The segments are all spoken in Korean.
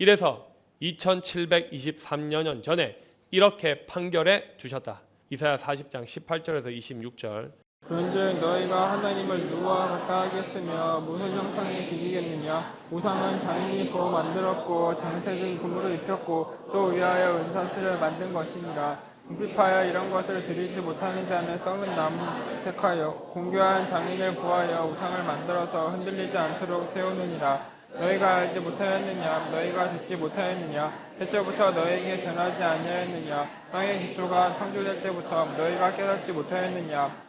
이래서 2723년 전에 이렇게 판결해 주셨다. 이사야 40장 18절에서 26절. 그런즉 너희가 하나님을 누구와 같다 하겠으며 무슨 형상에 비기겠느냐. 우상은 장인이 부어 만들었고 장색은 금으로 입혔고 또 위하여 은사슬을 만든 것이니라. 궁핍하여 이런 것을 드리지 못하는 자는 썩은 나무 택하여 공교한 장인을 구하여 우상을 만들어서 흔들리지 않도록 세우느니라. 너희가 알지 못하였느냐. 너희가 듣지 못하였느냐. 대초부터 너희에게 전하지 아니하였느냐. 땅의 기초가 창조될 때부터 너희가 깨닫지 못하였느냐.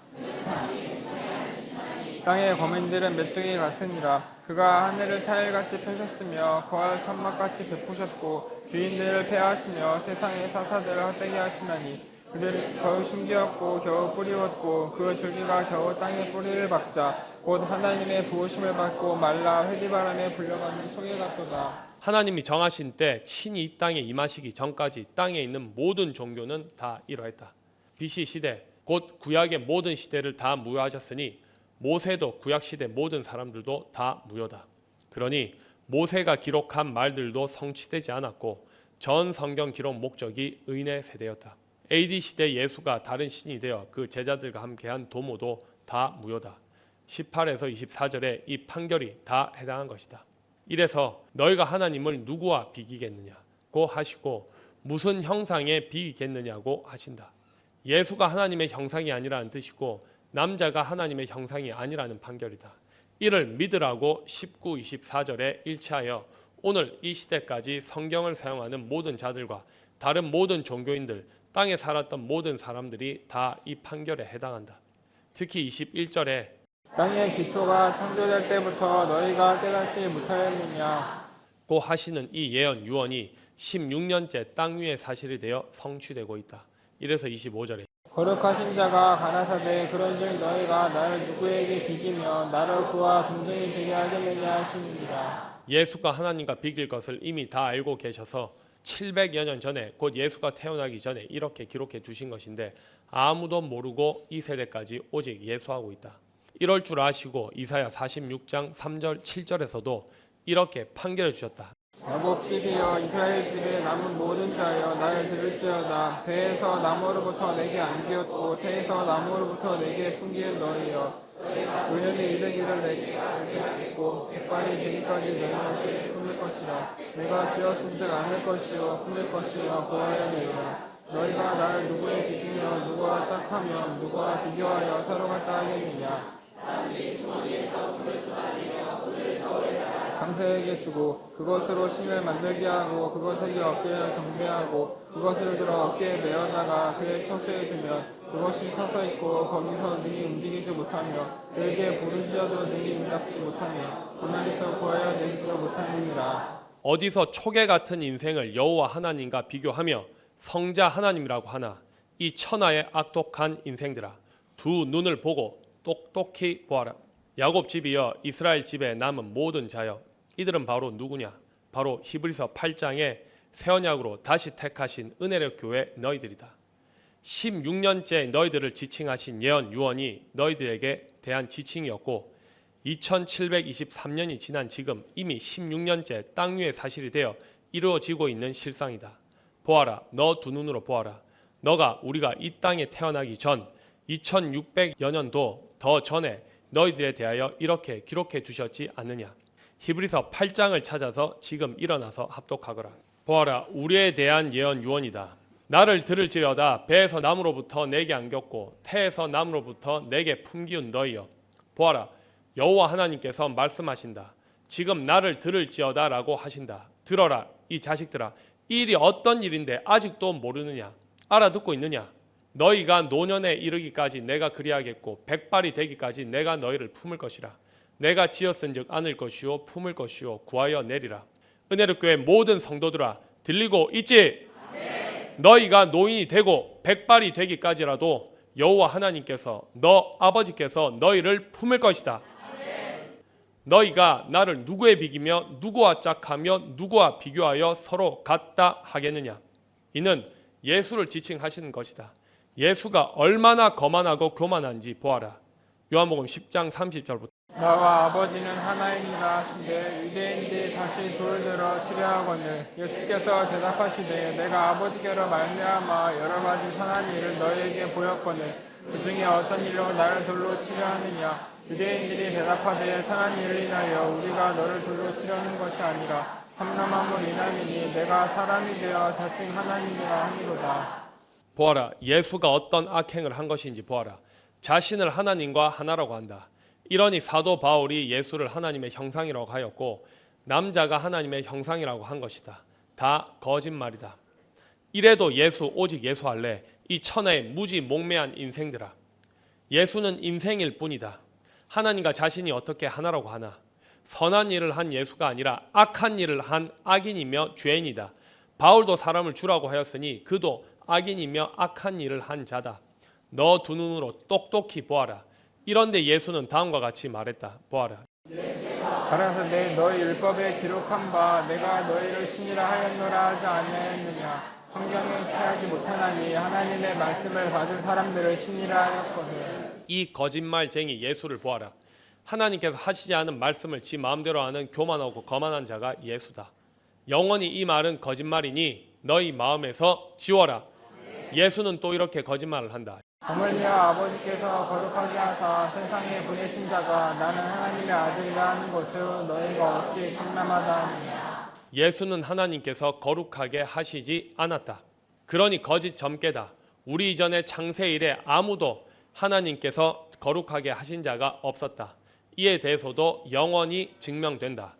땅의 거민들은 메뚜기 같으니라. 그가 하늘을 차일같이 펴셨으며 거할 천막같이 베푸셨고 주인들을 패하시며 세상의 사사들을 헛되게 하시나니 그들이 겨우 숨기었고 겨우 뿌리웠고 그 줄기가 겨우 땅에 뿌리를 박자 곧 하나님의 부으심을 받고 말라 회리바람에 불려가는 소개 같도다. 하나님이 정하신 때 친히 이 땅에 임하시기 전까지 땅에 있는 모든 종교는 다 이러했다. BC 시대 곧 구약의 모든 시대를 다 무효하셨으니 모세도 구약시대 모든 사람들도 다 무효다. 그러니 모세가 기록한 말들도 성취되지 않았고 전 성경 기록 목적이 의인의 세대였다. AD 시대 예수가 다른 신이 되어 그 제자들과 함께한 도모도 다 무효다. 18에서 24절에 이 판결이 다 해당한 것이다. 이래서 너희가 하나님을 누구와 비기겠느냐고 하시고 무슨 형상에 비기겠느냐고 하신다. 예수가 하나님의 형상이 아니라는 뜻이고 남자가 하나님의 형상이 아니라는 판결이다. 이를 믿으라고 19, 24절에 일치하여 오늘 이 시대까지 성경을 사용하는 모든 자들과 다른 모든 종교인들, 땅에 살았던 모든 사람들이 다 이 판결에 해당한다. 특히 21절에 땅의 기초가 창조될 때부터 너희가 깨닫지 못하였느냐고 하시는 이 예언 유언이 16년째 땅 위의 사실이 되어 성취되고 있다. 이래서 25절에 거룩하신 자가 가라사대 그런즉 너희가 나를 누구에게 비기며 나를 그와 동등이 되게 하겠느냐 하시니라. 예수가 하나님과 비길 것을 이미 다 알고 계셔서 700여 년 전에 곧 예수가 태어나기 전에 이렇게 기록해 두신 것인데 아무도 모르고 이 세대까지 오직 예수하고 있다. 이럴 줄 아시고 이사야 46장 3절 7절에서도 이렇게 판결해 주셨다. 야곱 집이여 이스라엘 집에 남은 모든 자여 나를 들을지어다. 배에서 나무로부터 내게 안기었고 태에서 나무로부터 내게 풍기는 너희여 노년에 이르기를 내게 하겠고 백발이 되기까지 너희를 품을 것이라. 내가 지었은즉 않을 것이요 품을 것이요 보아야 되리라. 너희가 나를 누구에 비기며 누구와 짝하며 누구와 비교하여 서로 같다 하겠느냐. 장세에게 주고 그것으로 신을 만들게 하고 그것에게 어깨를 경배하고 그것을 들어 어깨에 메어다가 그의 처소에 두면 그것이 서서 있고 거기서 능히 움직이지 못하며 그에게 부르짖어도 능히 응답지 못하며 고난에서 구하여 내지도 못하느니라. 어디서 초계 같은 인생을 여호와 하나님과 비교하며 성자 하나님이라고 하나. 이 천하의 악독한 인생들아 두 눈을 보고 똑똑히 보아라. 야곱 집이여 이스라엘 집에 남은 모든 자여 이들은 바로 누구냐? 바로 히브리서 8장에 새 언약으로 다시 택하신 은혜력 교회 너희들이다. 16년째 너희들을 지칭하신 예언 유언이 너희들에게 대한 지칭이었고 2723년이 지난 지금 이미 16년째 땅 위의 사실이 되어 이루어지고 있는 실상이다. 보아라, 너 두 눈으로 보아라. 너가 우리가 이 땅에 태어나기 전 2600여 년도 더 전에 너희들에 대하여 이렇게 기록해 두셨지 않느냐. 히브리서 8장을 찾아서 지금 일어나서 합독하거라. 보아라, 우리에 대한 예언 유언이다. 나를 들을지어다. 배에서 나무로부터 내게 안겼고 태에서 나무로부터 내게 품기운 너희여. 보아라, 여호와 하나님께서 말씀하신다. 지금 나를 들을지어다 라고 하신다. 들어라 이 자식들아. 이 일이 어떤 일인데 아직도 모르느냐. 알아듣고 있느냐. 너희가 노년에 이르기까지 내가 그리하겠고 백발이 되기까지 내가 너희를 품을 것이라. 내가 지었은즉 안을 것이요 품을 것이요 구하여 내리라. 은혜를 교회 모든 성도들아 들리고 있지? 너희가 노인이 되고 백발이 되기까지라도 여호와 하나님께서 너 아버지께서 너희를 품을 것이다. 너희가 나를 누구에 비기며 누구와 짝하며 누구와 비교하여 서로 같다 하겠느냐. 이는 예수를 지칭하시는 것이다. 예수가 얼마나 거만하고 교만한지 보아라. 요한복음 10장 30절부터 나와 아버지는 하나이니라 하신대 유대인들이 다시 돌을 들어 치려 하거늘 예수께서 대답하시되 내가 아버지께로 말미암아 여러 가지 선한 일을 너희에게 보였거늘 그 중에 어떤 일로 나를 돌로 치려 하느냐 유대인들이 대답하되 선한 일을 인하여 우리가 너를 돌로 치려는 것이 아니라 삼남함을 인함이니 내가 사람이 되어 자칭 하나님이라 하니로다. 보아라, 예수가 어떤 악행을 한 것인지 보아라. 자신을 하나님과 하나라고 한다. 이러니 사도 바울이 예수를 하나님의 형상이라고 하였고 남자가 하나님의 형상이라고 한 것이다. 다 거짓말이다. 이래도 예수 오직 예수 할래. 이 천하의 무지 몽매한 인생들아. 예수는 인생일 뿐이다. 하나님과 자신이 어떻게 하나라고 하나. 선한 일을 한 예수가 아니라 악한 일을 한 악인이며 죄인이다. 바울도 사람을 주라고 하였으니 그도 악인이며 악한 일을 한 자다. 너 두 눈으로 똑똑히 보아라. 이런데 예수는 다음과 같이 말했다. 보아라. 가라사대 너희 율법에 기록한 바 내가 너희를 신이라 하였노라 하지 아니하였느냐 성경에 피하지 못하나니 하나님의 말씀을 받은 사람들을 신이라 하였거든. 이 거짓말쟁이 예수를 보아라. 하나님께서 하시지 않은 말씀을 지 마음대로 하는 교만하고 거만한 자가 예수다. 영원히 이 말은 거짓말이니 너희 마음에서 지워라. 예수는 또 이렇게 거짓말을 한다. 하물며 아버지께서 거룩하게 하사 세상에 보내신 자가 나는 하나님의 아들이라 하는 것을 너희가 어찌 장담하다 하느냐. 예수는 하나님께서 거룩하게 하시지 않았다. 그러니 거짓 점괘다. 우리 이전에 창세 이래 아무도 하나님께서 거룩하게 하신 자가 없었다. 이에 대해서도 영원히 증명된다.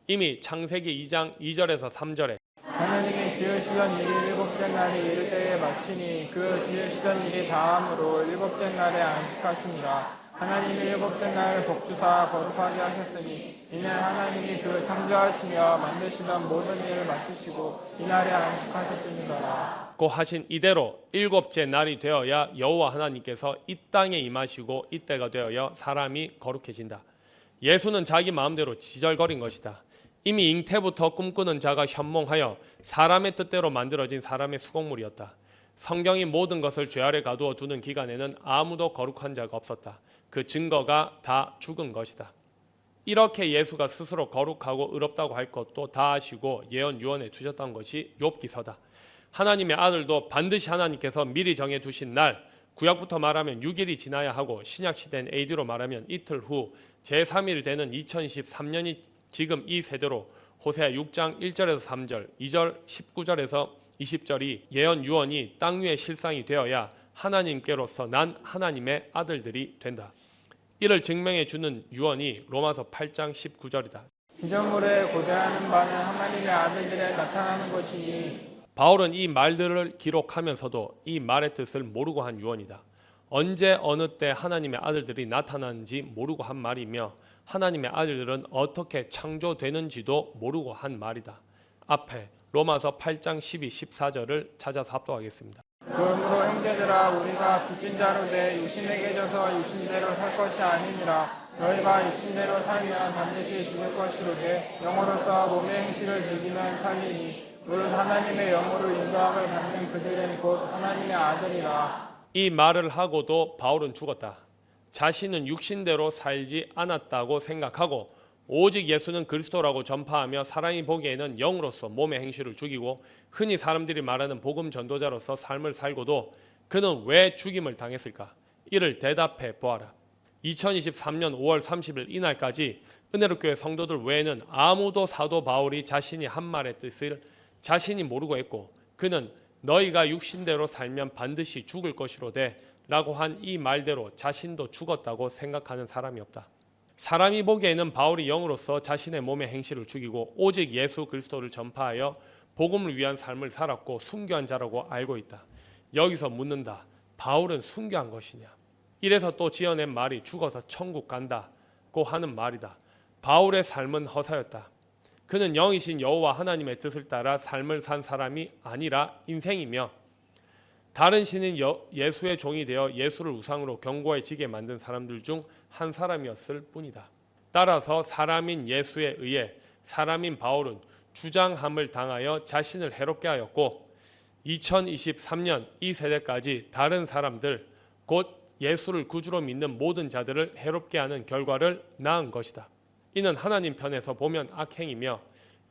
이미 창세기 2장 2절에서 3절에 하나님이 지으시던 일이 일곱째 날이 이를 때에 마치니 그 지으시던 일이 다함으로 일곱째 날에 안식하시니라. 하나님이 일곱째 날을 복주사 거룩하게 하셨으니 이는 하나님이 그 창조하시며 만드시던 모든 일을 마치시고 이날에 안식하셨습니다. 고 하신 이대로 일곱째 날이 되어야 여호와 하나님께서 이 땅에 임하시고 이때가 되어야 사람이 거룩해진다. 예수는 자기 마음대로 지절거린 것이다. 이미 잉태부터 꿈꾸는 자가 현몽하여 사람의 뜻대로 만들어진 사람의 수공물이었다. 성경이 모든 것을 죄 아래 가두어 두는 기간에는 아무도 거룩한 자가 없었다. 그 증거가 다 죽은 것이다. 이렇게 예수가 스스로 거룩하고 의롭다고 할 것도 다 아시고 예언 유언해 두셨던 것이 욥기서다. 하나님의 아들도 반드시 하나님께서 미리 정해 두신 날, 구약부터 말하면 6일이 지나야 하고 신약시대는 AD로 말하면 이틀 후 제3일 되는 2023년이 지금 이 세대로 호세아 6장 1절에서 3절, 2절 19절에서 20절이 예언 유언이 땅 위에 실상이 되어야 하나님께로서 난 하나님의 아들들이 된다. 이를 증명해 주는 유언이 로마서 8장 19절이다. 피조물에 고대하는 바는 하나님의 아들들에 나타나는 것이니. 바울은 이 말들을 기록하면서도 이 말의 뜻을 모르고 한 유언이다. 언제 어느 때 하나님의 아들들이 나타나는지 모르고 한 말이며 하나님의 아들들은 어떻게 창조되는지도 모르고 한 말이다. 앞에 로마서 8장 12, 14절을 찾아서 합독하겠습니다. 그러므로 형제들아 우리가 빚진 자로 돼 육신에게 져서 육신대로 살 것이 아니니라. 너희가 육신대로 살면 반드시 죽을 것이로되 영으로서 몸의 행실을 즐기면 살리니 무릇 하나님의 영으로 인도함을 받는 그들은 곧 하나님의 아들이라. 이 말을 하고도 바울은 죽었다. 자신은 육신대로 살지 않았다고 생각하고 오직 예수는 그리스도라고 전파하며 사람이 보기에는 영으로서 몸의 행실을 죽이고 흔히 사람들이 말하는 복음 전도자로서 삶을 살고도 그는 왜 죽임을 당했을까? 이를 대답해 보아라. 2023년 5월 30일 이날까지 은혜롭교회 성도들 외에는 아무도 사도 바울이 자신이 한 말의 뜻을 자신이 모르고 했고 그는 너희가 육신대로 살면 반드시 죽을 것이로되 라고 한 이 말대로 자신도 죽었다고 생각하는 사람이 없다. 사람이 보기에는 바울이 영으로서 자신의 몸의 행실을 죽이고 오직 예수 그리스도를 전파하여 복음을 위한 삶을 살았고 순교한 자라고 알고 있다. 여기서 묻는다. 바울은 순교한 것이냐? 이래서 또 지어낸 말이 죽어서 천국 간다고 하는 말이다. 바울의 삶은 허사였다. 그는 영이신 여호와 하나님의 뜻을 따라 삶을 산 사람이 아니라 인생이며 다른 신인 예수의 종이 되어 예수를 우상으로 견고해지게 만든 사람들 중 한 사람이었을 뿐이다. 따라서 사람인 예수에 의해 사람인 바울은 주장함을 당하여 자신을 해롭게 하였고 2023년 이 세대까지 다른 사람들 곧 예수를 구주로 믿는 모든 자들을 해롭게 하는 결과를 낳은 것이다. 이는 하나님 편에서 보면 악행이며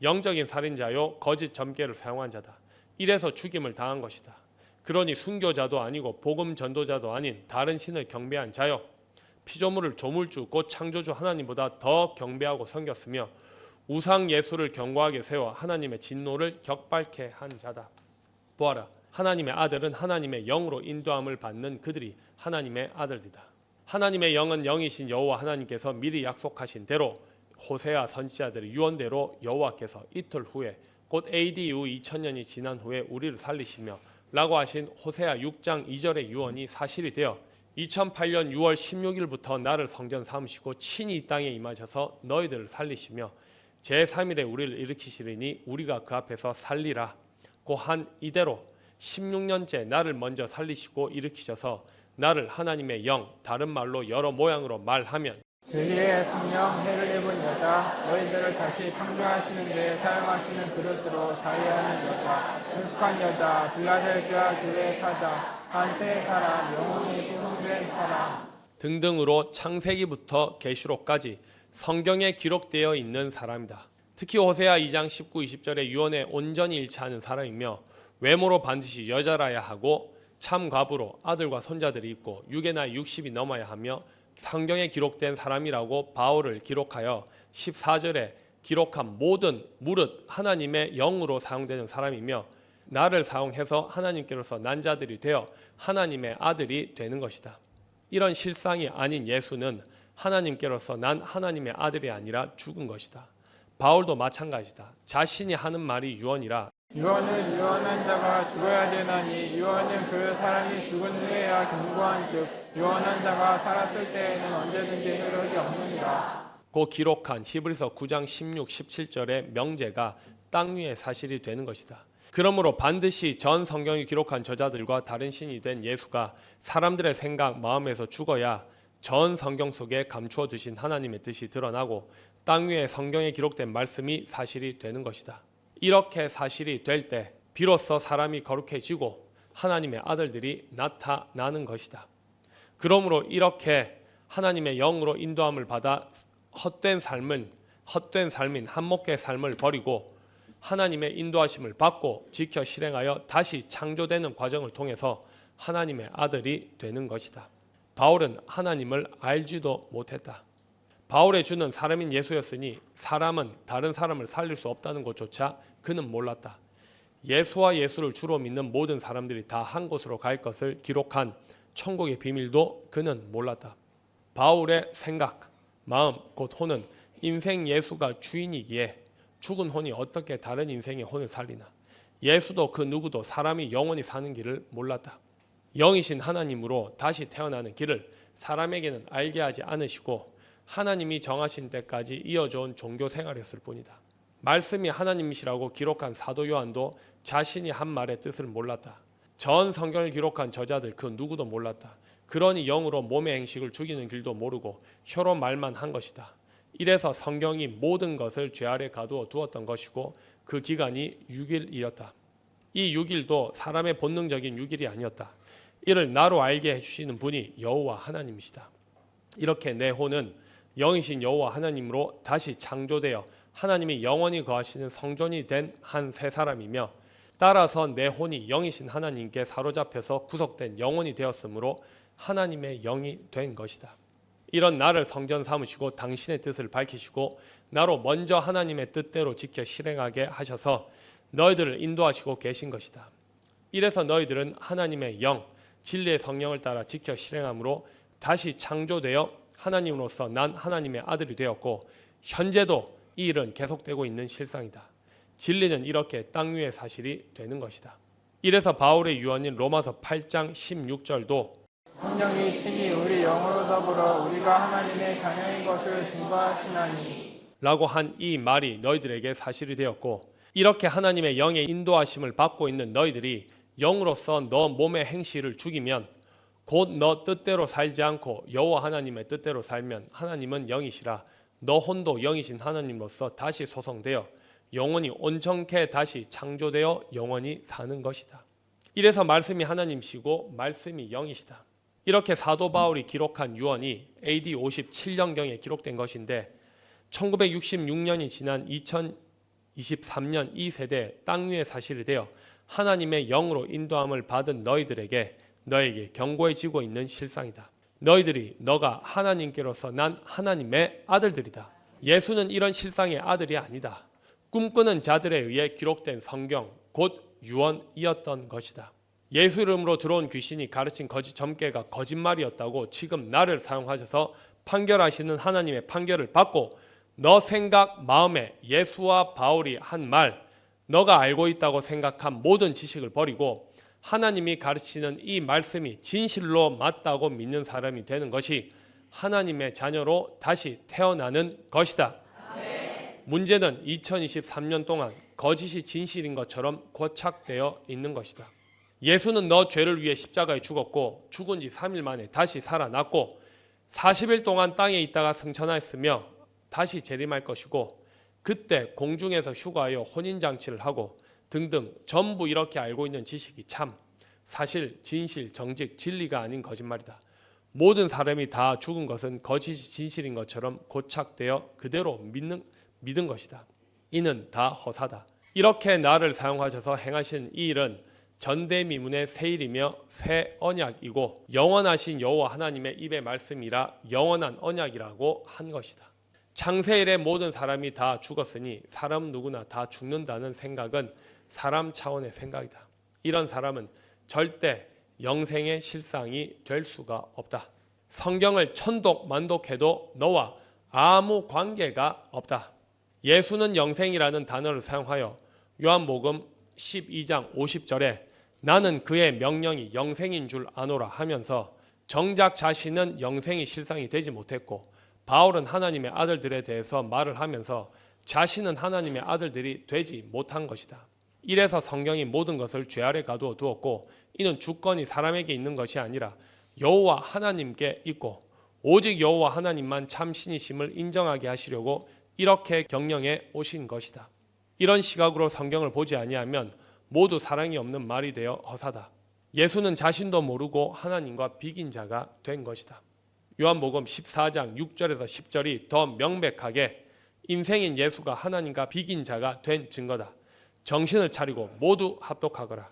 영적인 살인자요 거짓 점괘를 사용한 자다. 이래서 죽임을 당한 것이다. 그러니 순교자도 아니고 복음 전도자도 아닌 다른 신을 경배한 자요 피조물을 조물주 곧 창조주 하나님보다 더 경배하고 섬겼으며 우상 예수를 견고하게 세워 하나님의 진노를 격발케 한 자다. 보아라, 하나님의 아들은 하나님의 영으로 인도함을 받는 그들이 하나님의 아들이다. 하나님의 영은 영이신 여호와 하나님께서 미리 약속하신 대로 호세아 선지자들의 유언대로 여호와께서 이틀 후에 곧 AD 이후 2000년이 지난 후에 우리를 살리시며 라고 하신 호세아 6장 2절의 유언이 사실이 되어 2008년 6월 16일부터 나를 성전 삼으시고 친히 이 땅에 임하셔서 너희들을 살리시며 제3일에 우리를 일으키시리니 우리가 그 앞에서 살리라 고 한 이대로 16년째 나를 먼저 살리시고 일으키셔서 나를 하나님의 영, 다른 말로 여러 모양으로 말하면 진리의 성령 해를 입은 여자, 너희들을 다시 창조하시는 데 사용하시는 그릇으로 자위하는 여자, 능숙한 여자, 빌라델비아 교회 사자, 한세의 사람, 영혼이 소송된 사람 등등으로 창세기부터 계시록까지 성경에 기록되어 있는 사람이다. 특히 호세아 2장 19, 20절의 유언에 온전히 일치하는 사람이며 외모로 반드시 여자라야 하고 참과부로 아들과 손자들이 있고 육의 나이 60이 넘어야 하며 성경에 기록된 사람이라고 바울을 기록하여 14절에 기록한 모든 무릇 하나님의 영으로 사용되는 사람이며 나를 사용해서 하나님께로서 난 자들이 되어 하나님의 아들이 되는 것이다. 이런 실상이 아닌 예수는 하나님께로서 난 하나님의 아들이 아니라 죽은 것이다. 바울도 마찬가지다. 자신이 하는 말이 유언이라 유언은 유언한 자가 죽어야 되나니 유언은 그 사람이 죽은 후에야 견고한 즉 유언한 자가 살았을 때에는 언제든지 효력이 없느니라. 고 기록한 히브리서 9장 16, 17절의 명제가 땅 위의 사실이 되는 것이다. 그러므로 반드시 전 성경이 기록한 저자들과 다른 신이 된 예수가 사람들의 생각, 마음에서 죽어야 전 성경 속에 감추어 두신 하나님의 뜻이 드러나고 땅 위에 성경에 기록된 말씀이 사실이 되는 것이다. 이렇게 사실이 될 때 비로소 사람이 거룩해지고 하나님의 아들들이 나타나는 것이다. 그러므로 이렇게 하나님의 영으로 인도함을 받아 헛된 삶인 한목의 삶을 버리고 하나님의 인도하심을 받고 지켜 실행하여 다시 창조되는 과정을 통해서 하나님의 아들이 되는 것이다. 바울은 하나님을 알지도 못했다. 바울의 주는 사람인 예수였으니 사람은 다른 사람을 살릴 수 없다는 것조차 그는 몰랐다. 예수와 예수를 주로 믿는 모든 사람들이 다 한 곳으로 갈 것을 기록한 천국의 비밀도 그는 몰랐다. 바울의 생각, 마음, 곧 혼은 인생 예수가 주인이기에 죽은 혼이 어떻게 다른 인생의 혼을 살리나. 예수도 그 누구도 사람이 영원히 사는 길을 몰랐다. 영이신 하나님으로 다시 태어나는 길을 사람에게는 알게 하지 않으시고 하나님이 정하신 때까지 이어져온 종교 생활이었을 뿐이다. 말씀이 하나님이시라고 기록한 사도 요한도 자신이 한 말의 뜻을 몰랐다. 전 성경을 기록한 저자들 그 누구도 몰랐다. 그러니 영으로 몸의 행식을 죽이는 길도 모르고 혀로 말만 한 것이다. 이래서 성경이 모든 것을 죄 아래 가두어 두었던 것이고 그 기간이 6일이었다. 이 6일도 사람의 본능적인 6일이 아니었다. 이를 나로 알게 해주시는 분이 여호와 하나님이시다. 이렇게 내 혼은 영이신 여호와 하나님으로 다시 창조되어 하나님이 영원히 거하시는 성전이 된 한 새 사람이며 따라서 내 혼이 영이신 하나님께 사로잡혀서 구속된 영혼이 되었으므로 하나님의 영이 된 것이다. 이런 나를 성전 삼으시고 당신의 뜻을 밝히시고 나로 먼저 하나님의 뜻대로 지켜 실행하게 하셔서 너희들을 인도하시고 계신 것이다. 이래서 너희들은 하나님의 영, 진리의 성령을 따라 지켜 실행함으로 다시 창조되어 하나님으로서 난 하나님의 아들이 되었고 현재도 이 일은 계속되고 있는 실상이다. 진리는 이렇게 땅 위의 사실이 되는 것이다. 이래서 바울의 유언인 로마서 8장 16절도 성령이 친히 우리 영으로 더불어 우리가 하나님의 자녀인 것을 증거하시나니 라고 한 이 말이 너희들에게 사실이 되었고 이렇게 하나님의 영의 인도하심을 받고 있는 너희들이 영으로서 너 몸의 행실을 죽이면 곧 너 뜻대로 살지 않고 여호와 하나님의 뜻대로 살면 하나님은 영이시라 너 혼도 영이신 하나님으로서 다시 소성되어 영원히 온전케 다시 창조되어 영원히 사는 것이다. 이래서 말씀이 하나님이시고 말씀이 영이시다. 이렇게 사도 바울이 기록한 유언이 AD 57년경에 기록된 것인데 1966년이 지난 2023년 이 세대 땅 위의 사실이 되어 하나님의 영으로 인도함을 받은 너에게 경고해지고 있는 실상이다. 너희들이 너가 하나님께로서 난 하나님의 아들들이다. 예수는 이런 실상의 아들이 아니다. 꿈꾸는 자들에 의해 기록된 성경 곧 유언이었던 것이다. 예수 이름으로 들어온 귀신이 가르친 거짓 점괘가 거짓말이었다고 지금 나를 사용하셔서 판결하시는 하나님의 판결을 받고 너 생각 마음에 예수와 바울이 한 말, 너가 알고 있다고 생각한 모든 지식을 버리고 하나님이 가르치는 이 말씀이 진실로 맞다고 믿는 사람이 되는 것이 하나님의 자녀로 다시 태어나는 것이다. 문제는 2023년 동안 거짓이 진실인 것처럼 고착되어 있는 것이다. 예수는 너 죄를 위해 십자가에 죽었고 죽은 지 3일 만에 다시 살아났고 40일 동안 땅에 있다가 승천하였으며 다시 재림할 것이고 그때 공중에서 휴가하여 혼인잔치를 하고 등등 전부 이렇게 알고 있는 지식이 참 사실 진실 정직 진리가 아닌 거짓말이다. 모든 사람이 다 죽은 것은 거짓이 진실인 것처럼 고착되어 그대로 믿은 것이다. 이는 다 허사다. 이렇게 나를 사용하셔서 행하신 이 일은 전대미문의 새 일이며 새 언약이고 영원하신 여호와 하나님의 입의 말씀이라 영원한 언약이라고 한 것이다. 창세일에 모든 사람이 다 죽었으니 사람 누구나 다 죽는다는 생각은 사람 차원의 생각이다. 이런 사람은 절대 영생의 실상이 될 수가 없다. 성경을 천독 만독해도 너와 아무 관계가 없다. 예수는 영생이라는 단어를 사용하여 요한복음 12장 50절에 나는 그의 명령이 영생인 줄 아노라 하면서 정작 자신은 영생이 실상이 되지 못했고 바울은 하나님의 아들들에 대해서 말을 하면서 자신은 하나님의 아들들이 되지 못한 것이다. 이래서 성경이 모든 것을 죄 아래 가두어 두었고 이는 주권이 사람에게 있는 것이 아니라 여호와 하나님께 있고 오직 여호와 하나님만 참 신이심을 인정하게 하시려고 이렇게 경영해 오신 것이다. 이런 시각으로 성경을 보지 아니하면 모두 사랑이 없는 말이 되어 허사다. 예수는 자신도 모르고 하나님과 비긴 자가 된 것이다. 요한복음 14장 6절에서 10절이 더 명백하게 인생인 예수가 하나님과 비긴 자가 된 증거다. 정신을 차리고 모두 합독하거라.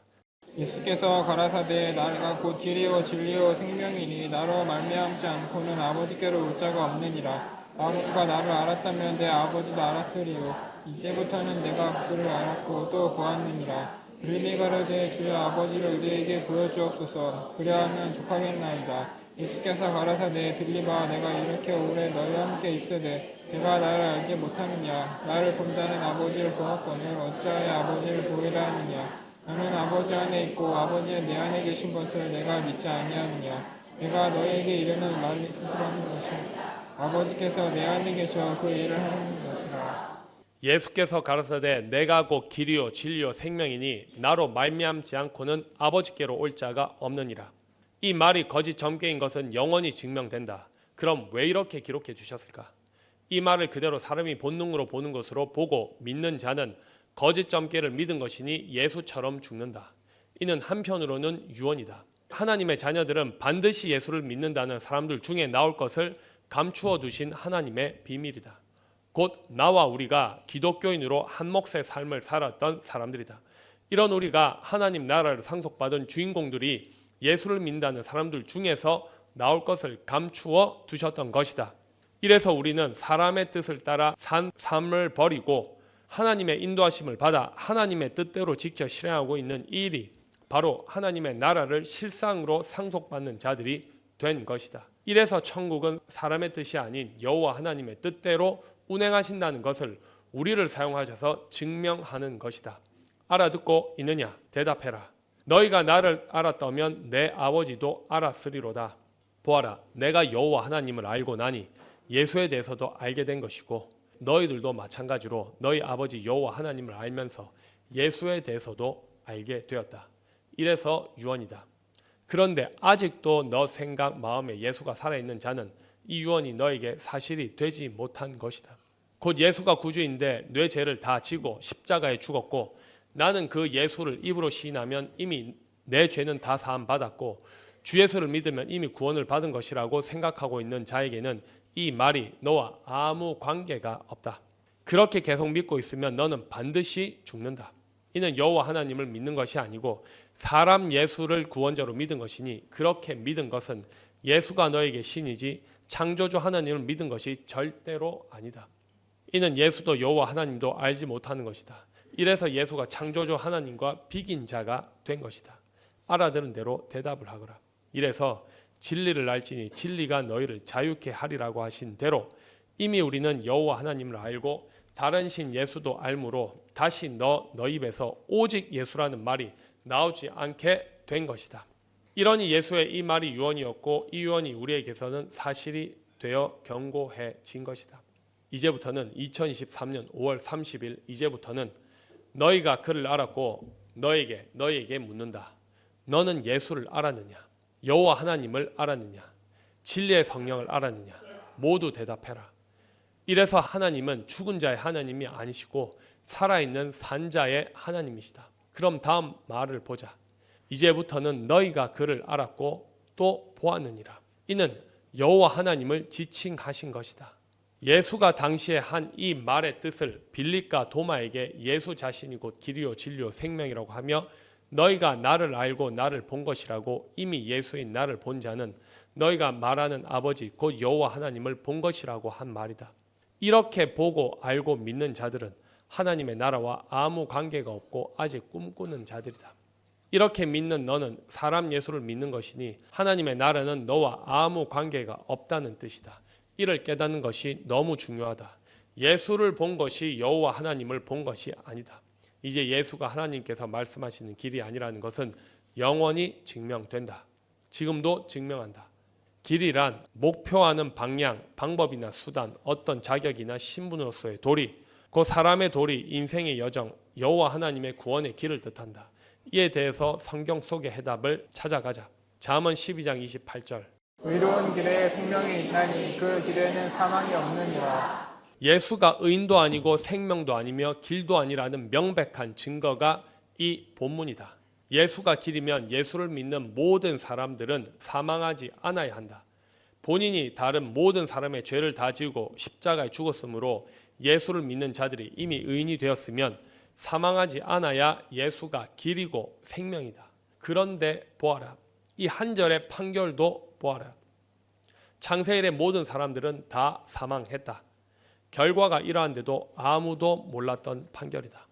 예수께서 가라사대 나가 곧 길이요 진리요 생명이니 나로 말미암지 않고는 아버지께로 올 자가 없느니라. 아무가 나를 알았다면 내 아버지도 알았으리요. 이제부터는 내가 그를 알았고 또 보았느니라. 빌립이 가로되 주여 아버지를 우리에게 보여주옵소서. 그리하면 족하겠나이다. 예수께서 가라사대 빌립아 내가 이렇게 오래 너희와 함께 있으되 내가 나를 알지 못하느냐. 나를 본 자는 아버지를 보았거늘 어찌하여 아버지를 보이라 하느냐. 나는 아버지 안에 있고 아버지는 내 안에 계신 것을 내가 믿지 아니하느냐. 내가 너희에게 이르는 말이 스스로 하는 것이라. 아버지께서 내 안에 계셔 그 일을 하는 것이라. 예수께서 가라사대 내가 곧 길이요 진리요 생명이니 나로 말미암지 않고는 아버지께로 올 자가 없느니라. 이 말이 거짓 점괘인 것은 영원히 증명된다. 그럼 왜 이렇게 기록해 주셨을까? 이 말을 그대로 사람이 본능으로 보는 것으로 보고 믿는 자는 거짓 점괘를 믿은 것이니 예수처럼 죽는다. 이는 한편으로는 유언이다. 하나님의 자녀들은 반드시 예수를 믿는다는 사람들 중에 나올 것을 감추어 두신 하나님의 비밀이다. 곧 나와 우리가 기독교인으로 한 몫의 삶을 살았던 사람들이다. 이런 우리가 하나님 나라를 상속받은 주인공들이 예수를 믿는다는 사람들 중에서 나올 것을 감추어 두셨던 것이다. 이래서 우리는 사람의 뜻을 따라 산 삶을 버리고 하나님의 인도하심을 받아 하나님의 뜻대로 지켜 실행하고 있는 이 일이 바로 하나님의 나라를 실상으로 상속받는 자들이 된 것이다. 이래서 천국은 사람의 뜻이 아닌 여호와 하나님의 뜻대로 운행하신다는 것을 우리를 사용하셔서 증명하는 것이다. 알아듣고 있느냐? 대답해라. 너희가 나를 알았다면 내 아버지도 알았으리로다. 보아라, 내가 여호와 하나님을 알고 나니 예수에 대해서도 알게 된 것이고 너희들도 마찬가지로 너희 아버지 여호와 하나님을 알면서 예수에 대해서도 알게 되었다. 이래서 유언이다. 그런데 아직도 너 생각 마음에 예수가 살아있는 자는 이 유언이 너에게 사실이 되지 못한 것이다. 곧 예수가 구주인데 뇌 죄를 다 지고 십자가에 죽었고 나는 그 예수를 입으로 시인하면 이미 내 죄는 다 사함 받았고 주 예수를 믿으면 이미 구원을 받은 것이라고 생각하고 있는 자에게는 이 말이 너와 아무 관계가 없다. 그렇게 계속 믿고 있으면 너는 반드시 죽는다. 이는 여호와 하나님을 믿는 것이 아니고 사람 예수를 구원자로 믿은 것이니 그렇게 믿은 것은 예수가 너에게 신이지 창조주 하나님을 믿은 것이 절대로 아니다. 이는 예수도 여호와 하나님도 알지 못하는 것이다. 이래서 예수가 창조주 하나님과 비긴 자가 된 것이다. 알아들은 대로 대답을 하거라. 이래서 진리를 알지니 진리가 너희를 자유케 하리라고 하신 대로 이미 우리는 여호와 하나님을 알고 다른 신 예수도 알므로 다시 너 입에서 오직 예수라는 말이 나오지 않게 된 것이다. 이러니 예수의 이 말이 유언이었고 이 유언이 우리에게서는 사실이 되어 견고해진 것이다. 이제부터는 2023년 5월 30일 이제부터는 너희가 그를 알았고 너에게 묻는다. 너는 예수를 알았느냐? 여호와 하나님을 알았느냐? 진리의 성령을 알았느냐? 모두 대답해라. 이래서 하나님은 죽은 자의 하나님이 아니시고 살아있는 산 자의 하나님이시다. 그럼 다음 말을 보자. 이제부터는 너희가 그를 알았고 또 보았느니라. 이는 여호와 하나님을 지칭하신 것이다. 예수가 당시에 한 이 말의 뜻을 빌립과 도마에게 예수 자신이 곧 길이요 진리요 생명이라고 하며 너희가 나를 알고 나를 본 것이라고 이미 예수인 나를 본 자는 너희가 말하는 아버지 곧 여호와 하나님을 본 것이라고 한 말이다. 이렇게 보고 알고 믿는 자들은 하나님의 나라와 아무 관계가 없고 아직 꿈꾸는 자들이다. 이렇게 믿는 너는 사람 예수를 믿는 것이니 하나님의 나라는 너와 아무 관계가 없다는 뜻이다. 이를 깨닫는 것이 너무 중요하다. 예수를 본 것이 여호와 하나님을 본 것이 아니다. 이제 예수가 하나님께서 말씀하시는 길이 아니라는 것은 영원히 증명된다. 지금도 증명한다. 길이란 목표하는 방향, 방법이나 수단, 어떤 자격이나 신분으로서의 도리, 그 사람의 도리, 인생의 여정, 여호와 하나님의 구원의 길을 뜻한다. 이에 대해서 성경 속의 해답을 찾아가자. 잠언 12장 28절. 의로운 길에 생명이 있나니 그 길에는 사망이 없느니라. 예수가 의인도 아니고 생명도 아니며 길도 아니라는 명백한 증거가 이 본문이다. 예수가 길이면 예수를 믿는 모든 사람들은 사망하지 않아야 한다. 본인이 다른 모든 사람의 죄를 다 지고 십자가에 죽었으므로 예수를 믿는 자들이 이미 의인이 되었으면 사망하지 않아야 예수가 길이고 생명이다. 그런데 보아라. 이 한 절의 판결도 보아라. 창세일의 모든 사람들은 다 사망했다. 결과가 이러한데도 아무도 몰랐던 판결이다.